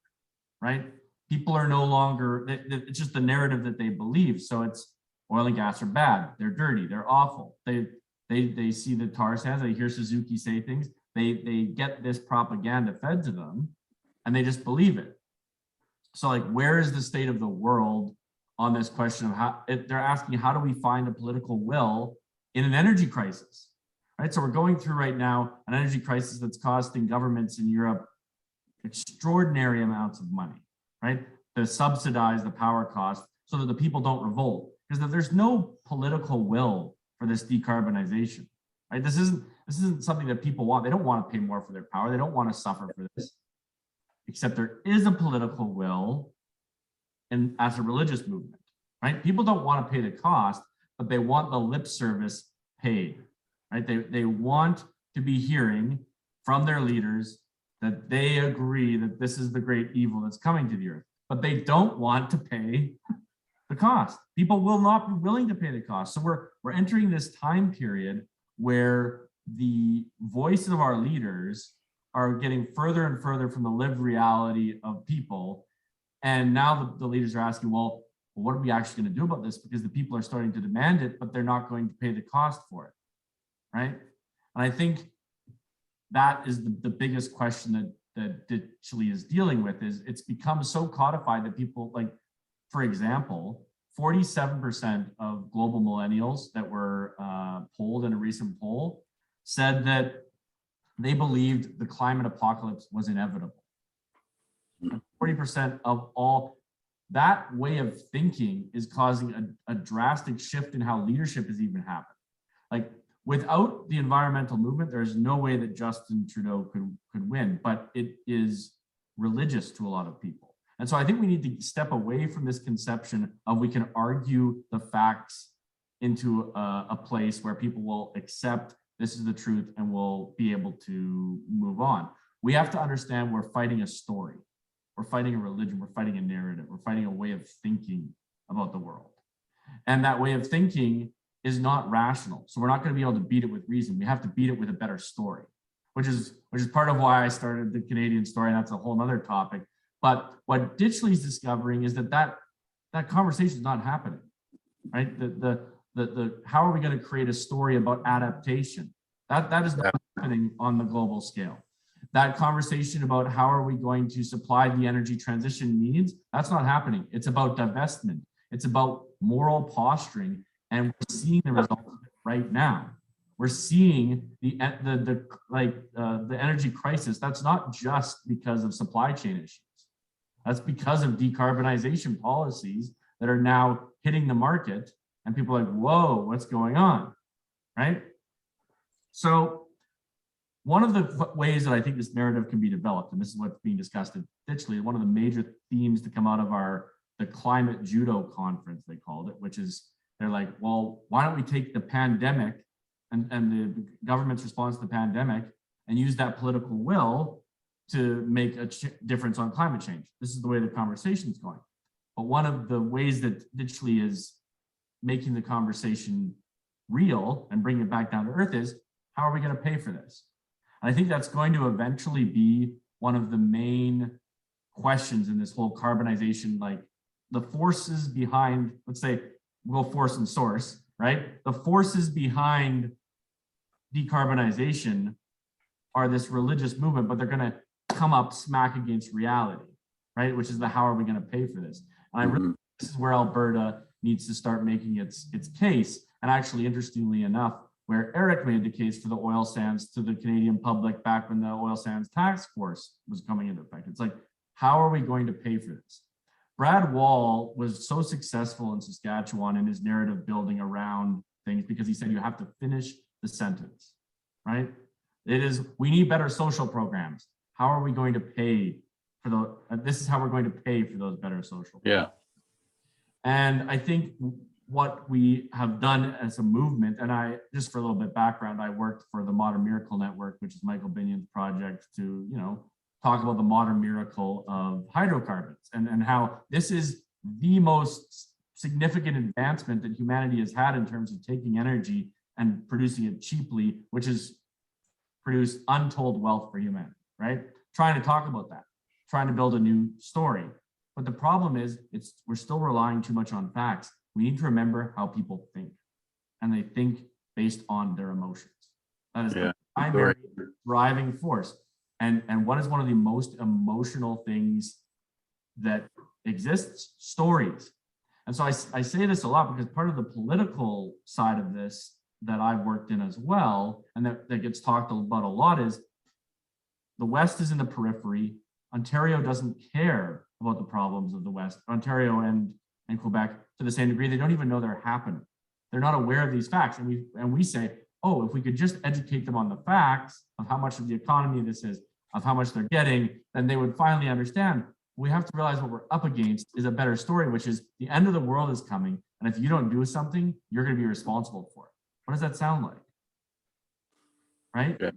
right? People are no longer, it's just the narrative that they believe. So it's oil and gas are bad. They're dirty. They're awful. They see the tar sands. They hear Suzuki say things. They get this propaganda fed to them, and they just believe it. So, like, where is the state of the world on this question of how they're asking, how do we find a political will in an energy crisis, right? So we're going through right now an energy crisis that's costing governments in Europe extraordinary amounts of money, right? To subsidize the power cost so that the people don't revolt, because there's no political will for this decarbonization, right? This isn't something that people want. They don't want to pay more for their power. They don't want to suffer for this. Except there is a political will and as a religious movement, right? People don't want to pay the cost, but they want the lip service paid, right? They want to be hearing from their leaders that they agree that this is the great evil that's coming to the earth, but they don't want to pay the cost. People will not be willing to pay the cost. So we're entering this time period where the voice of our leaders are getting further and further from the lived reality of people. And now the leaders are asking, well, what are we actually going to do about this? Because the people are starting to demand it, but they're not going to pay the cost for it. right? And I think that is the biggest question that Ditchley is dealing with. Is it's become so codified that people, like, for example, 47% of global millennials that were polled in a recent poll said that they believed the climate apocalypse was inevitable. 40% of all, that way of thinking is causing a drastic shift in how leadership has even happened. Like, without the environmental movement, there's no way that Justin Trudeau could win, but it is religious to a lot of people. And so I think we need to step away from this conception of we can argue the facts into a place where people will accept this is the truth and will be able to move on. We have to understand we're fighting a story. We're fighting a religion. We're fighting a narrative. We're fighting a way of thinking about the world. And that way of thinking is not rational. So we're not going to be able to beat it with reason. We have to beat it with a better story, which is part of why I started the Canadian story. And that's a whole nother topic. But what Ditchley's discovering is that conversation is not happening, right? The how are we going to create a story about adaptation? That is not happening on the global scale. That conversation about how are we going to supply the energy transition needs, that's not happening. It's about divestment. It's about moral posturing, and we're seeing the results of it right now. We're seeing the energy crisis. That's not just because of supply chain issues. That's because of decarbonization policies that are now hitting the market, and people are like, whoa, what's going on, right? So one of the ways that I think this narrative can be developed, and this is what's being discussed at Ditchley, one of the major themes to come out of the climate judo conference, they called it, which is they're like, well, why don't we take the pandemic and the government's response to the pandemic and use that political will to make a difference on climate change? This is the way the conversation is going. But one of the ways that Ditchley is making the conversation real and bringing it back down to earth is, how are we going to pay for this? And I think that's going to eventually be one of the main questions in this whole carbonization, like the forces behind, let's say, we'll go force and source, right? The forces behind decarbonization are this religious movement, but they're going to come up smack against reality, right? Which is the how are we going to pay for this? And I really think this is where Alberta needs to start making its case. And actually, interestingly enough, where Eric made the case for the oil sands to the Canadian public back when the oil sands tax force was coming into effect. It's like, how are we going to pay for this? Brad Wall was so successful in Saskatchewan in his narrative building around things because he said you have to finish the sentence, right? It is, we need better social programs. How are we going to pay for this is how we're going to pay for those better social programs. Yeah. And I think what we have done as a movement, and just for a little bit background, I worked for the Modern Miracle Network, which is Michael Binion's project to, talk about the modern miracle of hydrocarbons and how this is the most significant advancement that humanity has had in terms of taking energy and producing it cheaply, which has produced untold wealth for humanity, right? Trying to talk about that, trying to build a new story. But the problem is we're still relying too much on facts. We need to remember how people think, and they think based on their emotions. That is the primary driving force. And what is one of the most emotional things that exists? Stories. And so I say this a lot because part of the political side of this that I've worked in as well, and that gets talked about a lot, is the West is in the periphery. Ontario doesn't care about the problems of the West. Ontario and Quebec, to the same degree, they don't even know they're happening. They're not aware of these facts. And we say, oh, if we could just educate them on the facts of how much of the economy this is, of how much they're getting, then they would finally understand. We have to realize what we're up against is a better story, which is the end of the world is coming. And if you don't do something, you're going to be responsible for it. What does that sound like? Right? Yeah.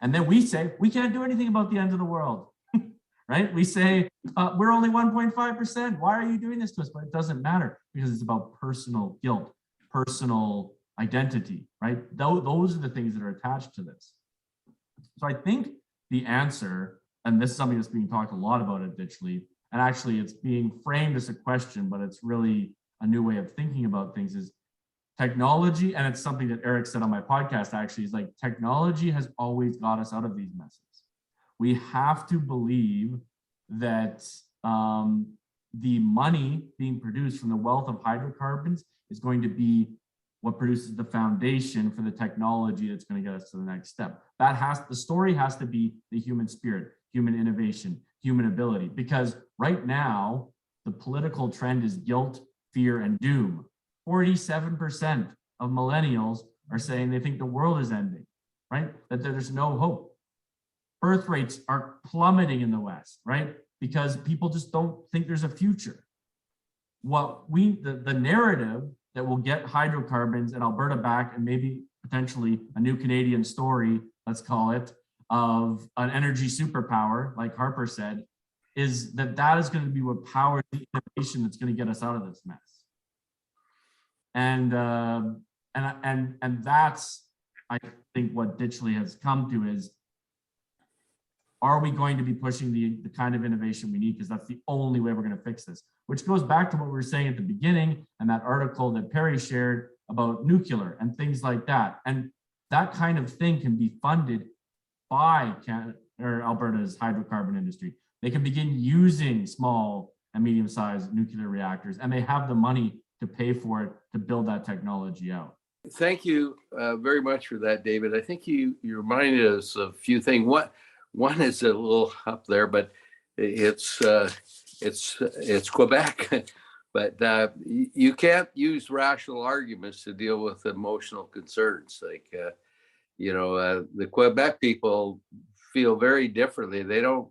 And then we say, we can't do anything about the end of the world. Right? We say, we're only 1.5%. Why are you doing this to us? But it doesn't matter because it's about personal guilt, personal identity, right? Those are the things that are attached to this. So I think the answer, and this is something that's being talked a lot about at Ditchley, and actually it's being framed as a question, but it's really a new way of thinking about things, is technology, and it's something that Eric said on my podcast actually, is like technology has always got us out of these messes. We have to believe that the money being produced from the wealth of hydrocarbons is going to be what produces the foundation for the technology that's going to get us to the next step. The story has to be the human spirit, human innovation, human ability, because right now the political trend is guilt, fear, and doom. 47% of millennials are saying they think the world is ending, right? That there's no hope. Birth rates are plummeting in the West, right? Because people just don't think there's a future. The narrative that will get hydrocarbons and Alberta back, and maybe potentially a new Canadian story, let's call it, of an energy superpower, like Harper said, is that is going to be what powers the innovation that's going to get us out of this mess. And that's, I think, what Ditchley has come to is, are we going to be pushing the kind of innovation we need? Because that's the only way we're going to fix this, which goes back to what we were saying at the beginning and that article that Perry shared about nuclear and things like that. And that kind of thing can be funded by Alberta's hydrocarbon industry. They can begin using small and medium-sized nuclear reactors, and they have the money to pay for it to build that technology out. Thank you very much for that, David. I think you reminded us of a few things. One is a little up there, but it's Quebec. But you can't use rational arguments to deal with emotional concerns. Like the Quebec people feel very differently. They don't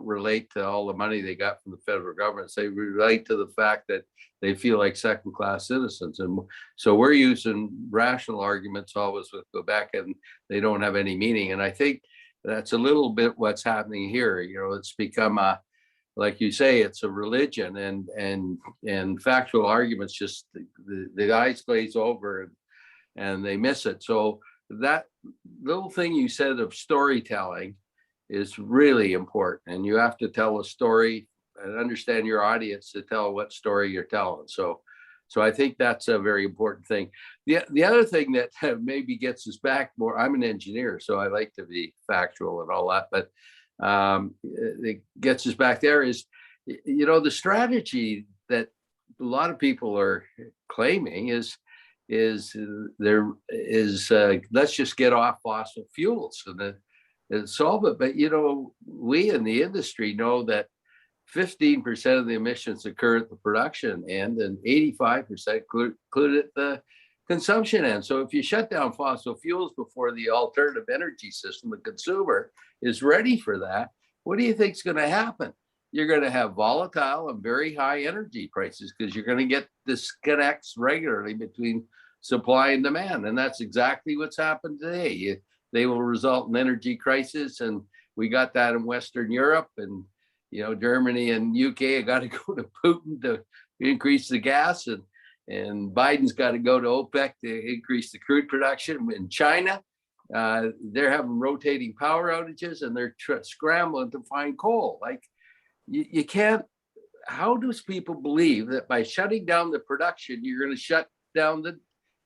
relate to all the money they got from the federal government. They relate to the fact that they feel like second-class citizens. And so we're using rational arguments always with Quebec, and they don't have any meaning. And I think that's a little bit what's happening here. It's become like you say, it's a religion, and factual arguments just the eyes glaze over and they miss it. So that little thing you said of storytelling is really important, and you have to tell a story and understand your audience to tell what story you're telling. So I think that's a very important thing. The other thing that maybe gets us back more, I'm an engineer, so I like to be factual and all that, but it gets us back there is, the strategy that a lot of people are claiming is let's just get off fossil fuels and solve it. But, we in the industry know that 15% of the emissions occur at the production end, and 85% include at the consumption end. So if you shut down fossil fuels before the alternative energy system, the consumer, is ready for that, what do you think is going to happen? You're going to have volatile and very high energy prices, because you're going to get disconnects regularly between supply and demand. And that's exactly what's happened today. They will result in energy crisis. And we got that in Western Europe, and Germany and UK got to go to Putin to increase the gas, and Biden's got to go to OPEC to increase the crude production. In China, they're having rotating power outages, and they're scrambling to find coal. Like, you can't, how does people believe that by shutting down the production, you're going to shut down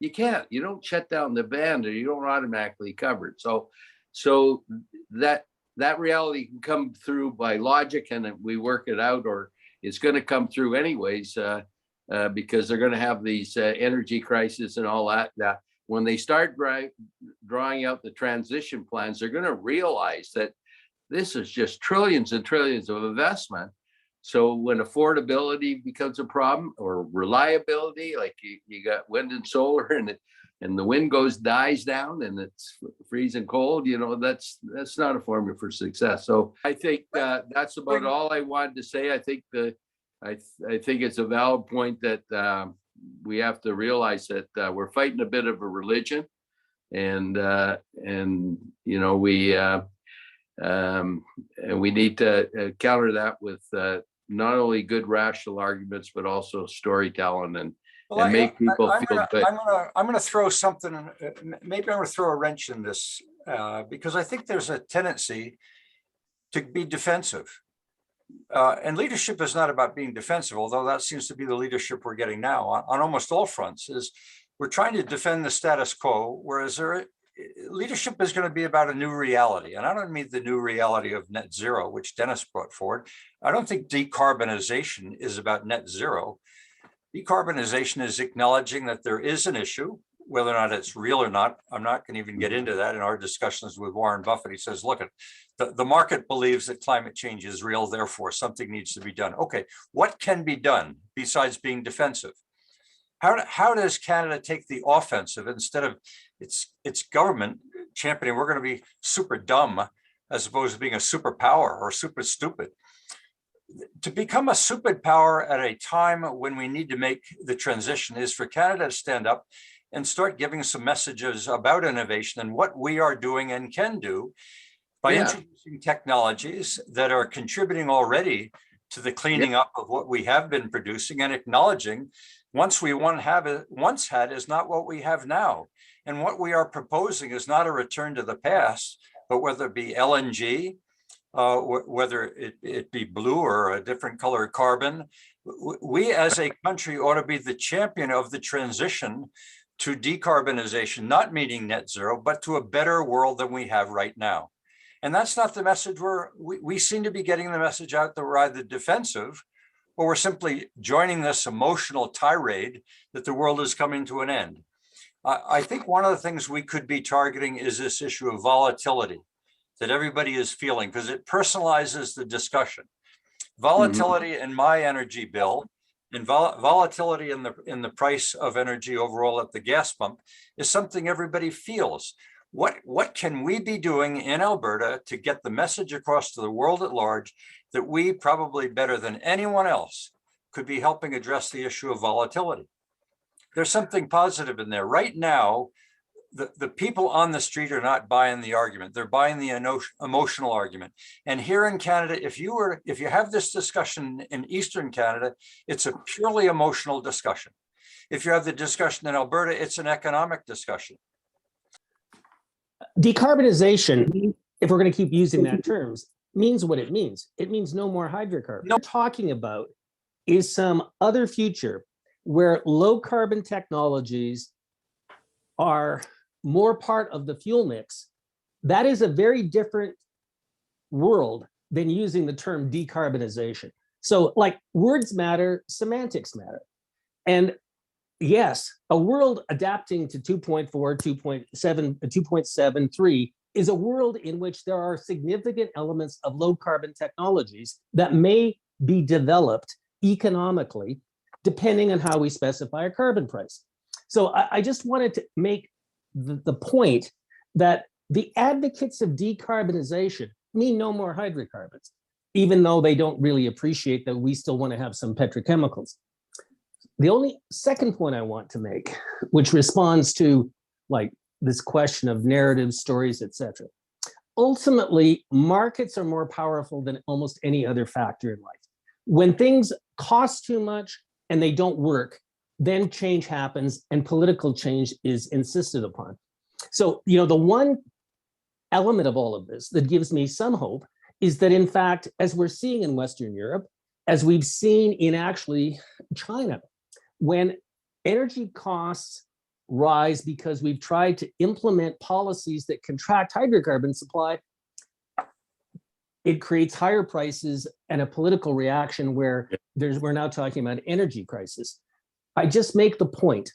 you can't, you don't shut down the band, or you don't automatically cover it. So that reality can come through by logic, and we work it out, or it's going to come through anyways, because they're going to have these energy crises and all that. That when they start drawing out the transition plans, they're going to realize that this is just trillions and trillions of investment. So when affordability becomes a problem, or reliability, like you got wind and solar, and the wind dies down, and it's freezing cold, that's not a formula for success. So I think that's about all I wanted to say. I think I think it's a valid point that we have to realize that we're fighting a bit of a religion, and we need to counter that with not only good rational arguments, but also storytelling and make people feel good. I'm going to throw something, maybe I'm going to throw a wrench in this, because I think there's a tendency to be defensive. And leadership is not about being defensive, although that seems to be the leadership we're getting now on almost all fronts. Is we're trying to defend the status quo, whereas leadership is going to be about a new reality. And I don't mean the new reality of net zero, which Dennis brought forward. I don't think decarbonization is about net zero. Decarbonization is acknowledging that there is an issue, whether or not it's real or not. I'm not going to even get into that in our discussions with Warren Buffett. He says, look, the market believes that climate change is real, therefore something needs to be done. Okay, what can be done besides being defensive? How does Canada take the offensive instead of its government championing, we're going to be super dumb as opposed to being a superpower or super stupid? To become a superpower at a time when we need to make the transition is for Canada to stand up and start giving some messages about innovation and what we are doing and can do by introducing technologies that are contributing already to the cleaning up of what we have been producing, and acknowledging once had is not what we have now. And what we are proposing is not a return to the past, but whether it be LNG, whether it be blue or a different color carbon, we as a country ought to be the champion of the transition to decarbonization, not meaning net zero, but to a better world than we have right now. And that's not the message we seem to be getting the message out that we're either defensive or we're simply joining this emotional tirade that the world is coming to an end. I think one of the things we could be targeting is this issue of volatility that everybody is feeling, because it personalizes the discussion. Volatility in my energy bill and volatility in the price of energy overall at the gas pump is something everybody feels. What can we be doing in Alberta to get the message across to the world at large that we, probably better than anyone else, could be helping address the issue of volatility? There's something positive in there. Right now, the people on the street are not buying the argument. They're buying the emotional argument. And here in Canada, if you have this discussion in Eastern Canada, it's a purely emotional discussion. If you have the discussion in Alberta, it's an economic discussion. Decarbonization, if we're going to keep using that terms, means what it means. It means no more hydrocarbons. What we're talking about is some other future where low carbon technologies are more part of the fuel mix. That is a very different world than using the term decarbonization. So like words matter, semantics matter. And yes, a world adapting to 2.4, 2.7, 2.73 is a world in which there are significant elements of low carbon technologies that may be developed economically, depending on how we specify a carbon price. So I just wanted to make the point that the advocates of decarbonization mean no more hydrocarbons, even though they don't really appreciate that we still want to have some petrochemicals. The only second point I want to make, which responds to like this question of narrative stories, etc. Ultimately, markets are more powerful than almost any other factor in life. When things cost too much and they don't work, then change happens and political change is insisted upon. So, the one element of all of this that gives me some hope is that, in fact, as we're seeing in Western Europe, as we've seen in actually China, when energy costs rise because we've tried to implement policies that contract hydrocarbon supply, it creates higher prices and a political reaction where we're now talking about energy crisis. I just make the point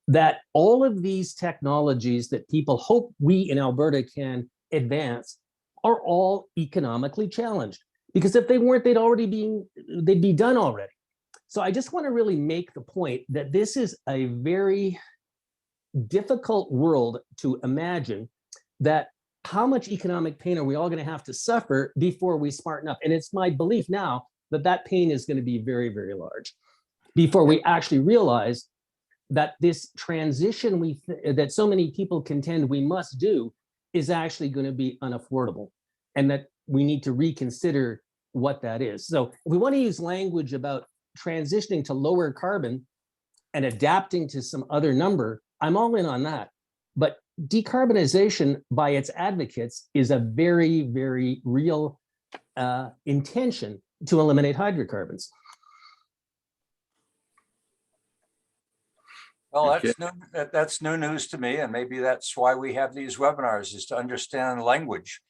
that all of these technologies that people hope we in Alberta can advance are all economically challenged, because if they weren't, they'd be done already. So I just want to really make the point that this is a very difficult world to imagine, that how much economic pain are we all going to have to suffer before we smarten up? And it's my belief now that that pain is going to be very, very large before we actually realize that this transition that so many people contend we must do is actually going to be unaffordable, and that we need to reconsider what that is. So if we want to use language about transitioning to lower carbon and adapting to some other number, I'm all in on that. But decarbonization by its advocates is a very, very real intention to eliminate hydrocarbons. Well, Okay. that's new news to me, and maybe that's why we have these webinars, is to understand language.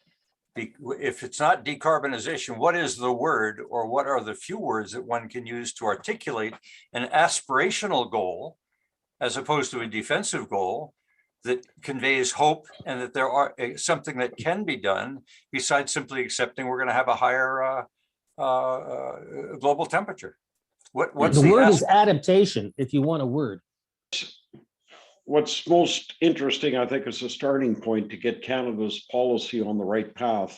If it's not decarbonization, what is the word, or what are the few words that one can use to articulate an aspirational goal as opposed to a defensive goal that conveys hope and that there are something that can be done besides simply accepting we're going to have a higher global temperature? What's The word is adaptation, if you want a word. What's most interesting, I think, as a starting point to get Canada's policy on the right path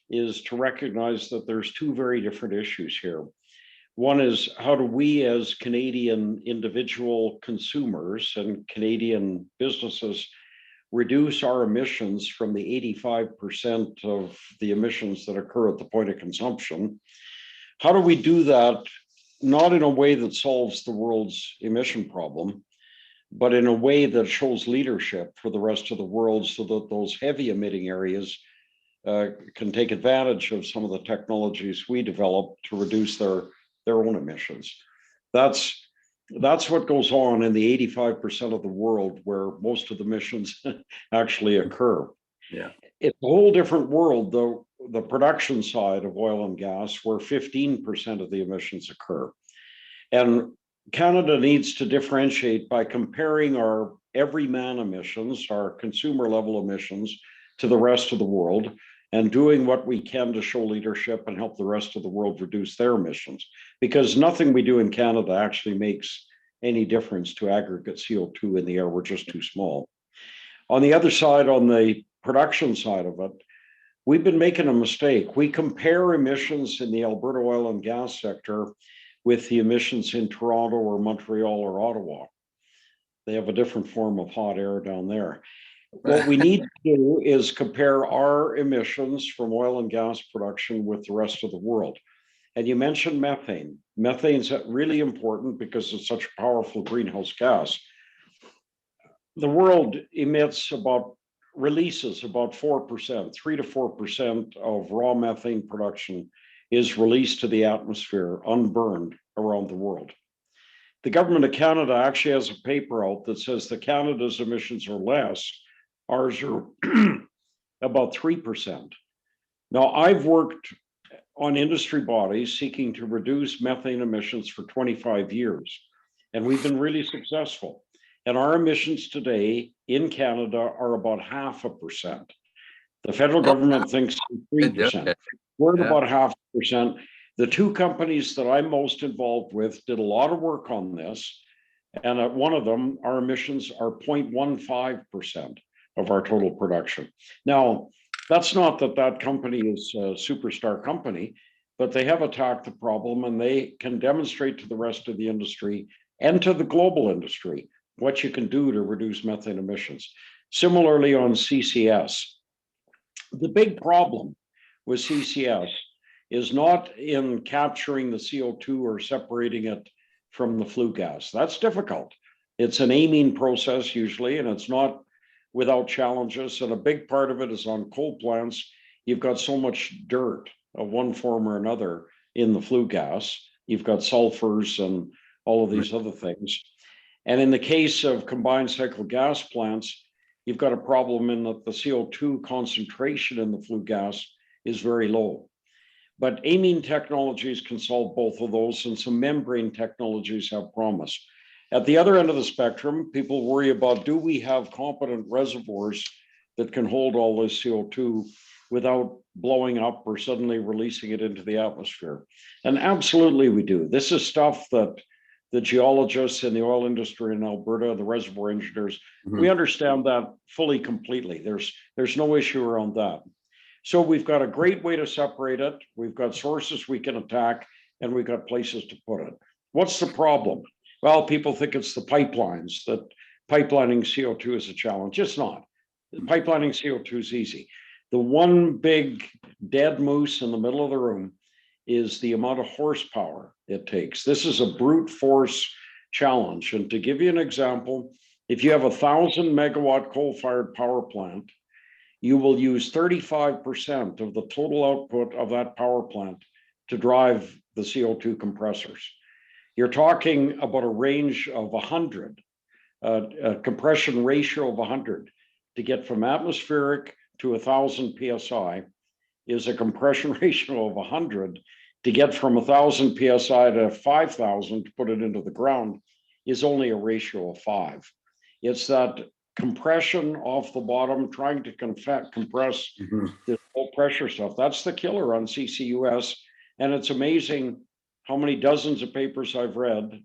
is to recognize that there's two very different issues here. One is, how do we as Canadian individual consumers and Canadian businesses reduce our emissions from the 85% of the emissions that occur at the point of consumption? How do we do that not in a way that solves the world's emission problem, but in a way that shows leadership for the rest of the world, so that those heavy emitting areas can take advantage of some of the technologies we develop to reduce their own emissions? That's what goes on in the 85% of the world where most of the emissions actually occur. Yeah. It's a whole different world, though, the production side of oil and gas, where 15% of the emissions occur. And Canada needs to differentiate by comparing our everyman emissions, our consumer level emissions, to the rest of the world, and doing what we can to show leadership and help the rest of the world reduce their emissions. Because nothing we do in Canada actually makes any difference to aggregate CO2 in the air. We're just too small. On the other side, on the production side of it, we've been making a mistake. We compare emissions in the Alberta oil and gas sector with the emissions in Toronto or Montreal or Ottawa. They have a different form of hot air down there. What we need to do is compare our emissions from oil and gas production with the rest of the world. And you mentioned methane. Methane's really important because it's such a powerful greenhouse gas. The world releases about 4%, 3 to 4% of raw methane production is released to the atmosphere unburned around the world. The government of Canada actually has a paper out that says that Canada's emissions are less. Ours are about 3%. Now, I've worked on industry bodies seeking to reduce methane emissions for 25 years, and we've been really successful. And our emissions today in Canada are about 0.5%. The federal government thinks 3%. We're at about 0.5%. The two companies that I'm most involved with did a lot of work on this. And at one of them, our emissions are 0.15% of our total production. Now, that's not that company is a superstar company, but they have attacked the problem, and they can demonstrate to the rest of the industry and to the global industry what you can do to reduce methane emissions. Similarly on CCS. The big problem with CCS is not in capturing the CO2 or separating it from the flue gas. That's difficult. It's an amine process usually, and it's not without challenges. And a big part of it is on coal plants. You've got so much dirt of one form or another in the flue gas. You've got sulfurs and all of these other things. And in the case of combined cycle gas plants, you've got a problem in that the CO2 concentration in the flue gas is very low. But amine technologies can solve both of those, and some membrane technologies have promise. At the other end of the spectrum, people worry about, do we have competent reservoirs that can hold all this CO2 without blowing up or suddenly releasing it into the atmosphere? And absolutely we do. This is stuff that the geologists in the oil industry in Alberta, the reservoir engineers, we understand that fully, completely. There's no issue around that. So we've got a great way to separate it. We've got sources we can attack, and we've got places to put it. What's the problem? Well, people think it's the pipelines, that pipelining CO2 is a challenge. It's not. Pipelining CO2 is easy. The one big dead moose in the middle of the room is the amount of horsepower it takes. This is a brute force challenge. And to give you an example, if you have 1,000 megawatt coal-fired power plant, you will use 35% of the total output of that power plant to drive the CO2 compressors. You're talking about a range of 100 a compression ratio of 100. To get from atmospheric to 1,000 psi is a compression ratio of 100. To get from 1,000 psi to 5,000, to put it into the ground, is only a ratio of 5. It's that compression off the bottom, trying to compress this low pressure stuff. That's the killer on CCUS. And it's amazing how many dozens of papers I've read,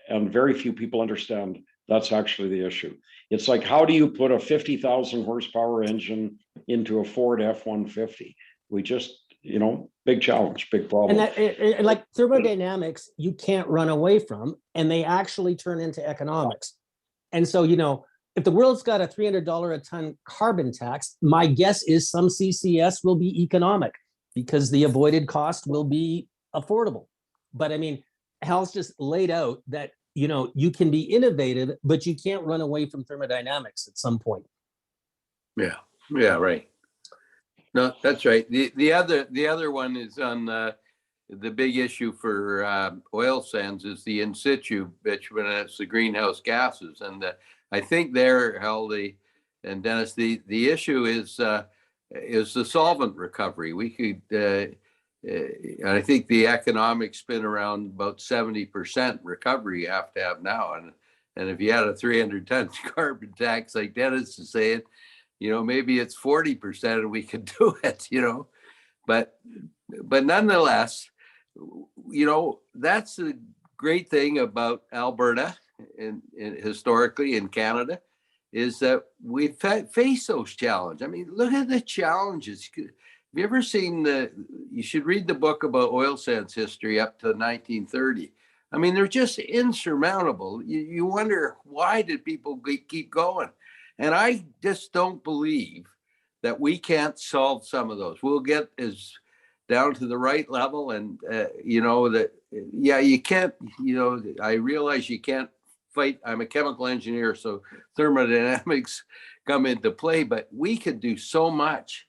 and very few people understand that's actually the issue. It's like, how do you put a 50,000 horsepower engine into a Ford F-150? We just, big challenge, big problem. And like thermodynamics, you can't run away from, and they actually turn into economics. And so, if the world's got a $300 a ton carbon tax, my guess is some CCS will be economic because the avoided cost will be affordable. But I mean, Hal's just laid out that, you can be innovative, but you can't run away from thermodynamics at some point. Yeah, right. No, that's right. The other one is on the big issue for oil sands is the in situ bitumen, and it's the greenhouse gases. And I think there, Hal, and Dennis, the issue is the solvent recovery. We could, I think the economics spin around about 70% recovery you have to have now. And if you had a 300-ton carbon tax, like Dennis is saying, maybe it's 40% and we could do it, but nonetheless, that's the great thing about Alberta and historically in Canada is that we face those challenges. I mean, look at the challenges. Have you ever seen you should read the book about oil sands history up to 1930. I mean, they're just insurmountable. You wonder, why did people keep going? And I just don't believe that we can't solve some of those. We'll get down to the right level, and you can't. I realize you can't fight. I'm a chemical engineer, so thermodynamics come into play. But we could do so much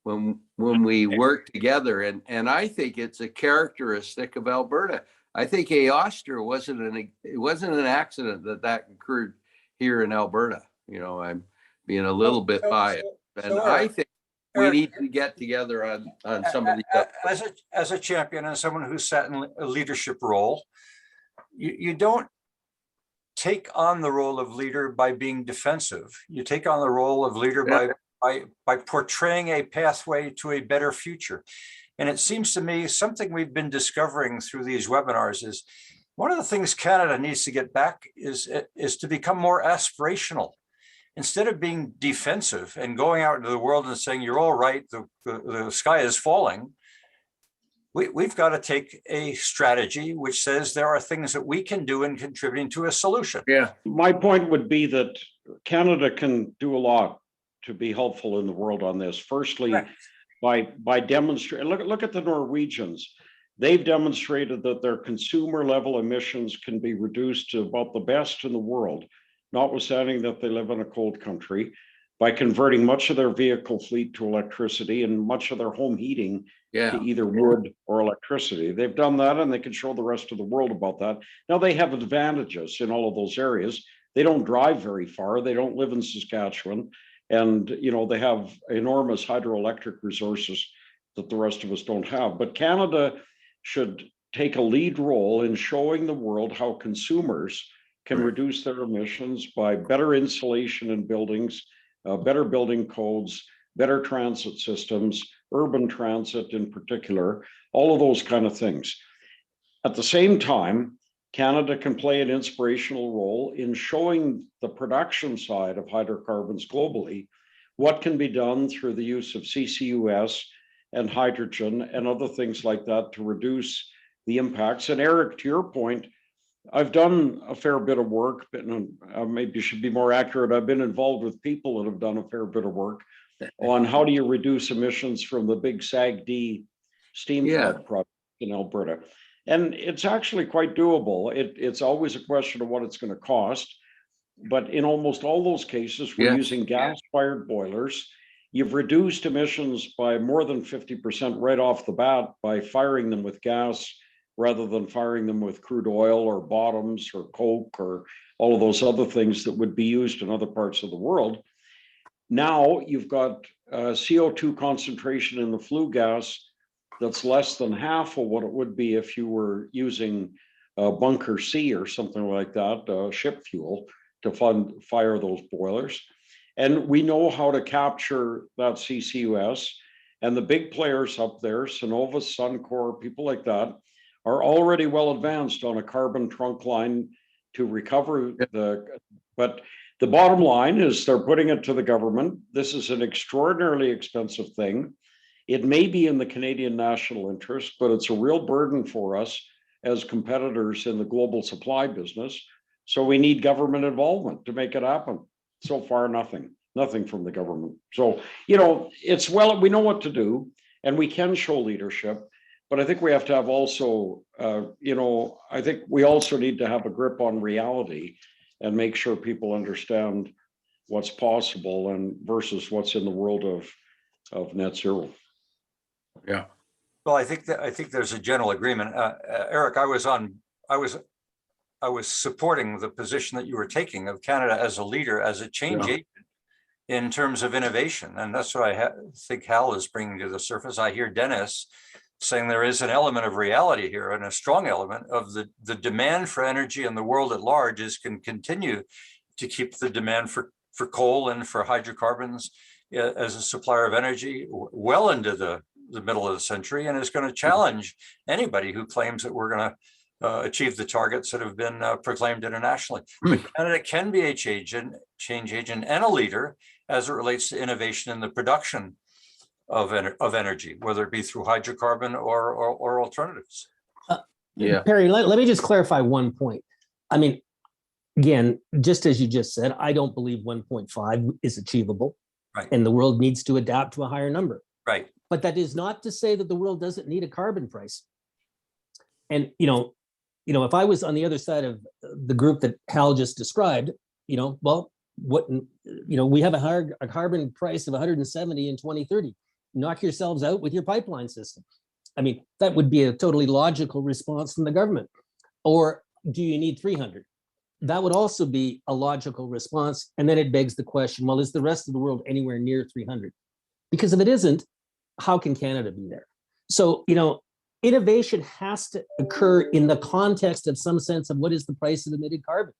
when we work together, and I think it's a characteristic of Alberta. I think Aoster wasn't an accident that occurred here in Alberta. I'm being a little bit biased, and I think we need to get together on some of these. As a champion and someone who's sat in a leadership role, you don't take on the role of leader by being defensive. You take on the role of leader by portraying a pathway to a better future. And it seems to me something we've been discovering through these webinars is one of the things Canada needs to get back is to become more aspirational. Instead of being defensive and going out into the world and saying, you're all right, the sky is falling, we've got to take a strategy which says there are things that we can do in contributing to a solution. Yeah, my point would be that Canada can do a lot to be helpful in the world on this. Firstly, by demonstrating, look at the Norwegians. They've demonstrated that their consumer level emissions can be reduced to about the best in the world, notwithstanding that they live in a cold country, by converting much of their vehicle fleet to electricity and much of their home heating to either wood or electricity. They've done that, and they can show the rest of the world about that. Now, they have advantages in all of those areas. They don't drive very far. They don't live in Saskatchewan. And, they have enormous hydroelectric resources that the rest of us don't have. But Canada should take a lead role in showing the world how consumers can reduce their emissions by better insulation in buildings, better building codes, better transit systems, urban transit in particular, all of those kind of things. At the same time, Canada can play an inspirational role in showing the production side of hydrocarbons globally, what can be done through the use of CCUS and hydrogen and other things like that to reduce the impacts. And Eric, to your point, I've done a fair bit of work, but maybe should be more accurate. I've been involved with people that have done a fair bit of work on how do you reduce emissions from the big SAGD steam flood project in Alberta. And it's actually quite doable. It's always a question of what it's going to cost. But in almost all those cases, we're using gas-fired boilers. You've reduced emissions by more than 50% right off the bat by firing them with gas rather than firing them with crude oil or bottoms or coke or all of those other things that would be used in other parts of the world. Now you've got CO2 concentration in the flue gas that's less than half of what it would be if you were using bunker C or something like that, ship fuel, to fire those boilers. And we know how to capture that CCUS. And the big players up there, Cenovus, Suncor, people like that, are already well advanced on a carbon trunk line to recover but the bottom line is they're putting it to the government. This is an extraordinarily expensive thing. It may be in the Canadian national interest, but it's a real burden for us as competitors in the global supply business. So we need government involvement to make it happen. So far, nothing from the government. So, you know, we know what to do and we can show leadership, but I think we have to have also, I think we also need to have a grip on reality and make sure people understand what's possible and versus what's in the world of net zero. Yeah. Well, I think there's a general agreement. Eric, I was supporting the position that you were taking of Canada as a leader, as a change agent in terms of innovation. And that's what I think Hal is bringing to the surface. I hear Dennis saying there is an element of reality here and a strong element of the demand for energy in the world at large can continue to keep the demand for coal and for hydrocarbons as a supplier of energy well into the middle of the century, and is going to challenge anybody who claims that we're going to achieve the targets that have been proclaimed internationally. But Canada can be a change agent and a leader as it relates to innovation in the production of energy, whether it be through hydrocarbon or alternatives. Perry, let me just clarify one point. I mean, again, just as you just said, I don't believe 1.5 is achievable, right? And the world needs to adapt to a higher number, right? But that is not to say that the world doesn't need a carbon price. And if I was on the other side of the group that Hal just described, we have a carbon price of 170 in 2030. Knock yourselves out with your pipeline system. I mean, that would be a totally logical response from the government. Or do you need 300? That would also be a logical response. And then it begs the question, well, is the rest of the world anywhere near 300? Because if it isn't, how can Canada be there? So, innovation has to occur in the context of some sense of what is the price of emitted carbon.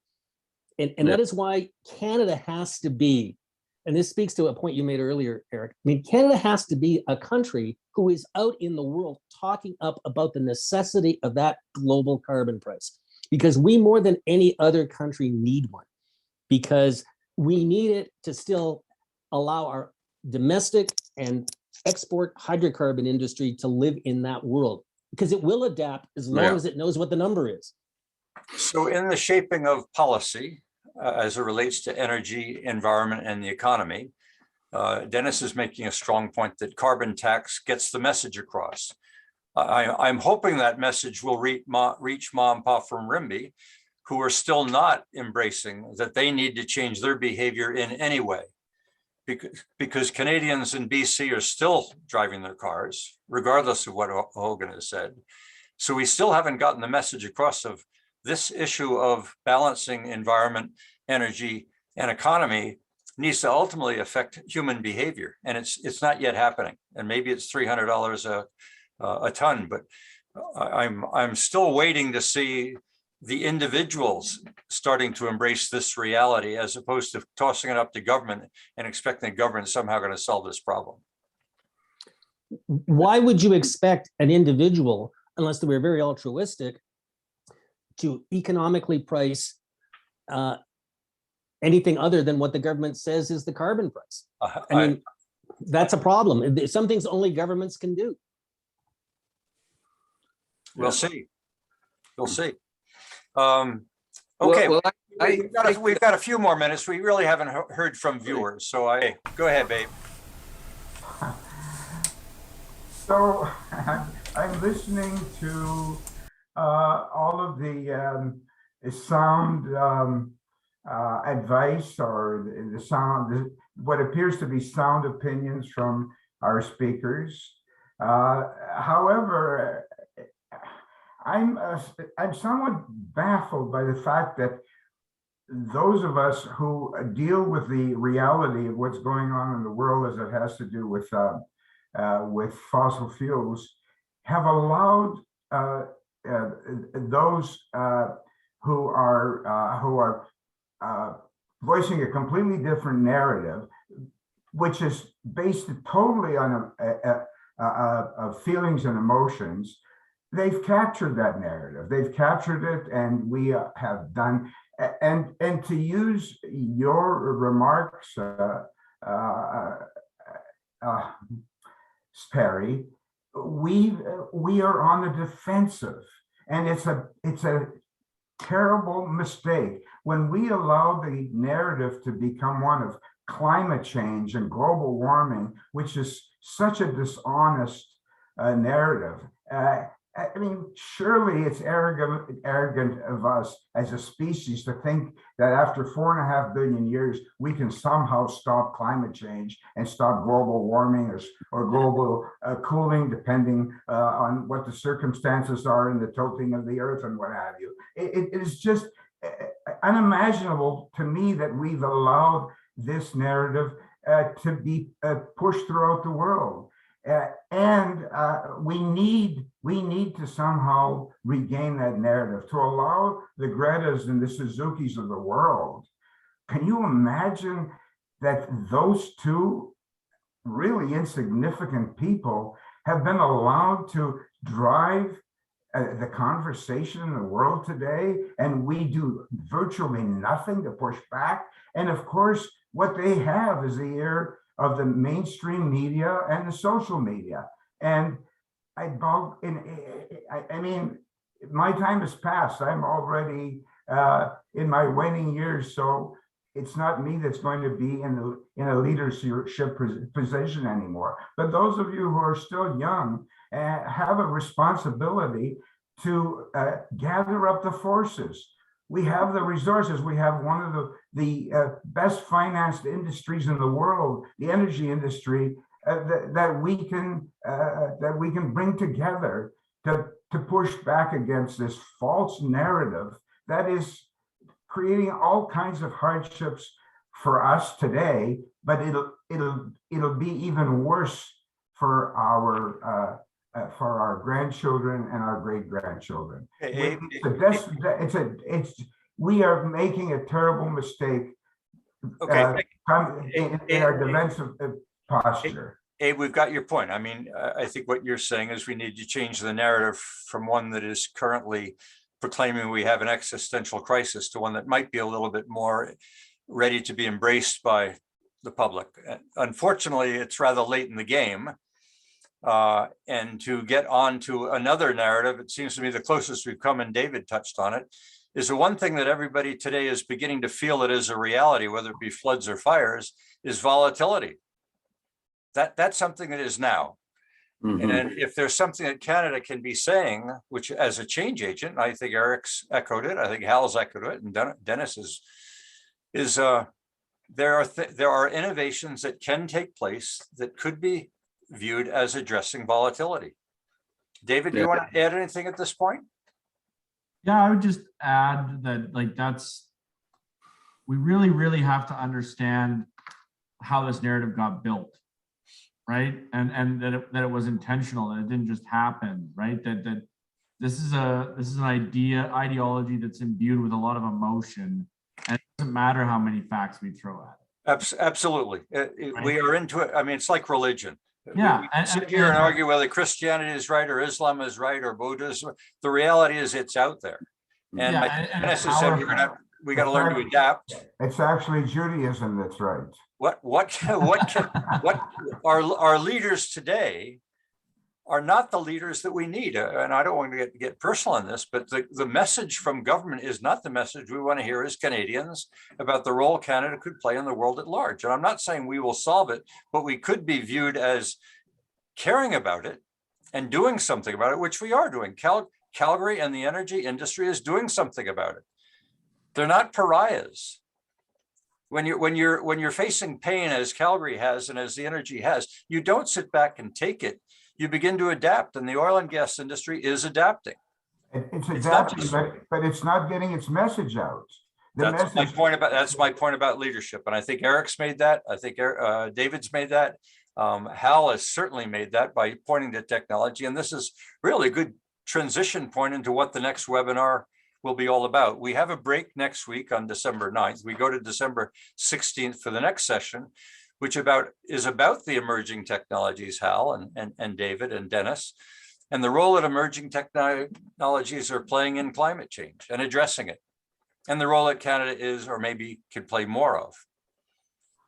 And that is why Canada has to be, and this speaks to a point you made earlier, Eric. I mean, Canada has to be a country who is out in the world talking up about the necessity of that global carbon price, because we more than any other country need one, because we need it to still allow our domestic and export hydrocarbon industry to live in that world, because it will adapt as long as it knows what the number is. So in the shaping of policy, as it relates to energy, environment, and the economy, Dennis is making a strong point that carbon tax gets the message across. I'm hoping that message will reach Ma and Pa from Rimbey, who are still not embracing that they need to change their behavior in any way. Because Canadians in BC are still driving their cars, regardless of what Hogan has said. So we still haven't gotten the message across of this issue of balancing environment, energy, and economy needs to ultimately affect human behavior. And it's not yet happening. And maybe it's $300 a ton, but I'm still waiting to see the individuals starting to embrace this reality, as opposed to tossing it up to government and expecting the government somehow going to solve this problem. Why would you expect an individual, unless they were very altruistic, to economically price anything other than what the government says is the carbon price? I mean, that's a problem. Some things only governments can do. We'll see. We'll see. Okay, we've got a few more minutes. We really haven't heard from viewers, so go ahead, babe. So I'm listening to all of the sound advice, or the sound, what appears to be sound opinions from our speakers. However, I'm somewhat baffled by the fact that those of us who deal with the reality of what's going on in the world as it has to do with fossil fuels have allowed those who are voicing a completely different narrative, which is based totally on feelings and emotions. They've captured that narrative. They've captured it, and we have done. And to use your remarks, Perry, we are on the defensive, and it's a terrible mistake when we allow the narrative to become one of climate change and global warming, which is such a dishonest narrative. I mean, surely it's arrogant of us as a species to think that after 4.5 billion years, we can somehow stop climate change and stop global warming or global cooling, depending on what the circumstances are in the tilting of the earth and what have you. It is just unimaginable to me that we've allowed this narrative to be pushed throughout the world. We need to somehow regain that narrative to allow the Gretas and the Suzukis of the world. Can you imagine that those two really insignificant people have been allowed to drive the conversation in the world today, and we do virtually nothing to push back? And of course, what they have is the ear of the mainstream media and the social media. And I mean, my time has passed. I'm already in my waning years, so it's not me that's going to be in a leadership position anymore. But those of you who are still young have a responsibility to gather up the forces. We have the resources. We have one of the best financed industries in the world, the energy industry, that we can bring together to push back against this false narrative that is creating all kinds of hardships for us today, but it'll be even worse for our grandchildren and our great-grandchildren. We are making a terrible mistake in our defensive posture. Abe, we've got your point. I mean, I think what you're saying is we need to change the narrative from one that is currently proclaiming we have an existential crisis to one that might be a little bit more ready to be embraced by the public. Unfortunately, it's rather late in the game. And to get on to another narrative, it seems to me the closest we've come, and David touched on it, is the one thing that everybody today is beginning to feel it is a reality, whether it be floods or fires, is volatility. That's something that is now. Mm-hmm. And if there's something that Canada can be saying, which as a change agent, I think Eric's echoed it, I think Hal's echoed it, and Dennis is there are innovations that can take place that could be viewed as addressing volatility. David, do you want to add anything at this point? Yeah, I would just add that we really have to understand how this narrative got built, right? And that it was intentional, that it didn't just happen, right? That this is an ideology that's imbued with a lot of emotion, and it doesn't matter how many facts we throw at it. Absolutely. Right? We are into it. I mean, it's like religion. Yeah, we can sit here and argue whether Christianity is right or Islam is right or Buddhism. The reality is it's out there. And Dennis has said we got to learn to adapt. It's actually Judaism that's right. What our leaders today are not the leaders that we need. And I don't want to get personal on this, but the message from government is not the message we want to hear as Canadians about the role Canada could play in the world at large. And I'm not saying we will solve it, but we could be viewed as caring about it and doing something about it, which we are doing. Calgary and the energy industry is doing something about it. They're not pariahs. When you're facing pain, as Calgary has and as the energy has, you don't sit back and take it. You begin to adapt, and the oil and gas industry is adapting. It's It's not adapting, just- but it's not getting its message out. The That's my message, point about leadership. And I think Eric's made that. I think David's made that. Hal has certainly made that by pointing to technology. And this is really a good transition point into what the next webinar will be all about. We have a break next week on December 9th. We go to December 16th for the next session, which is about the emerging technologies, Hal and David and Dennis, and the role that emerging technologies are playing in climate change and addressing it, and the role that Canada is, or maybe could play more of.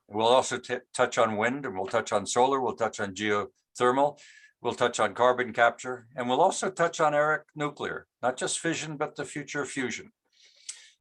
We'll also touch on wind, and we'll touch on solar, we'll touch on geothermal, we'll touch on carbon capture, and we'll also touch on, Eric, nuclear, not just fission, but the future of fusion.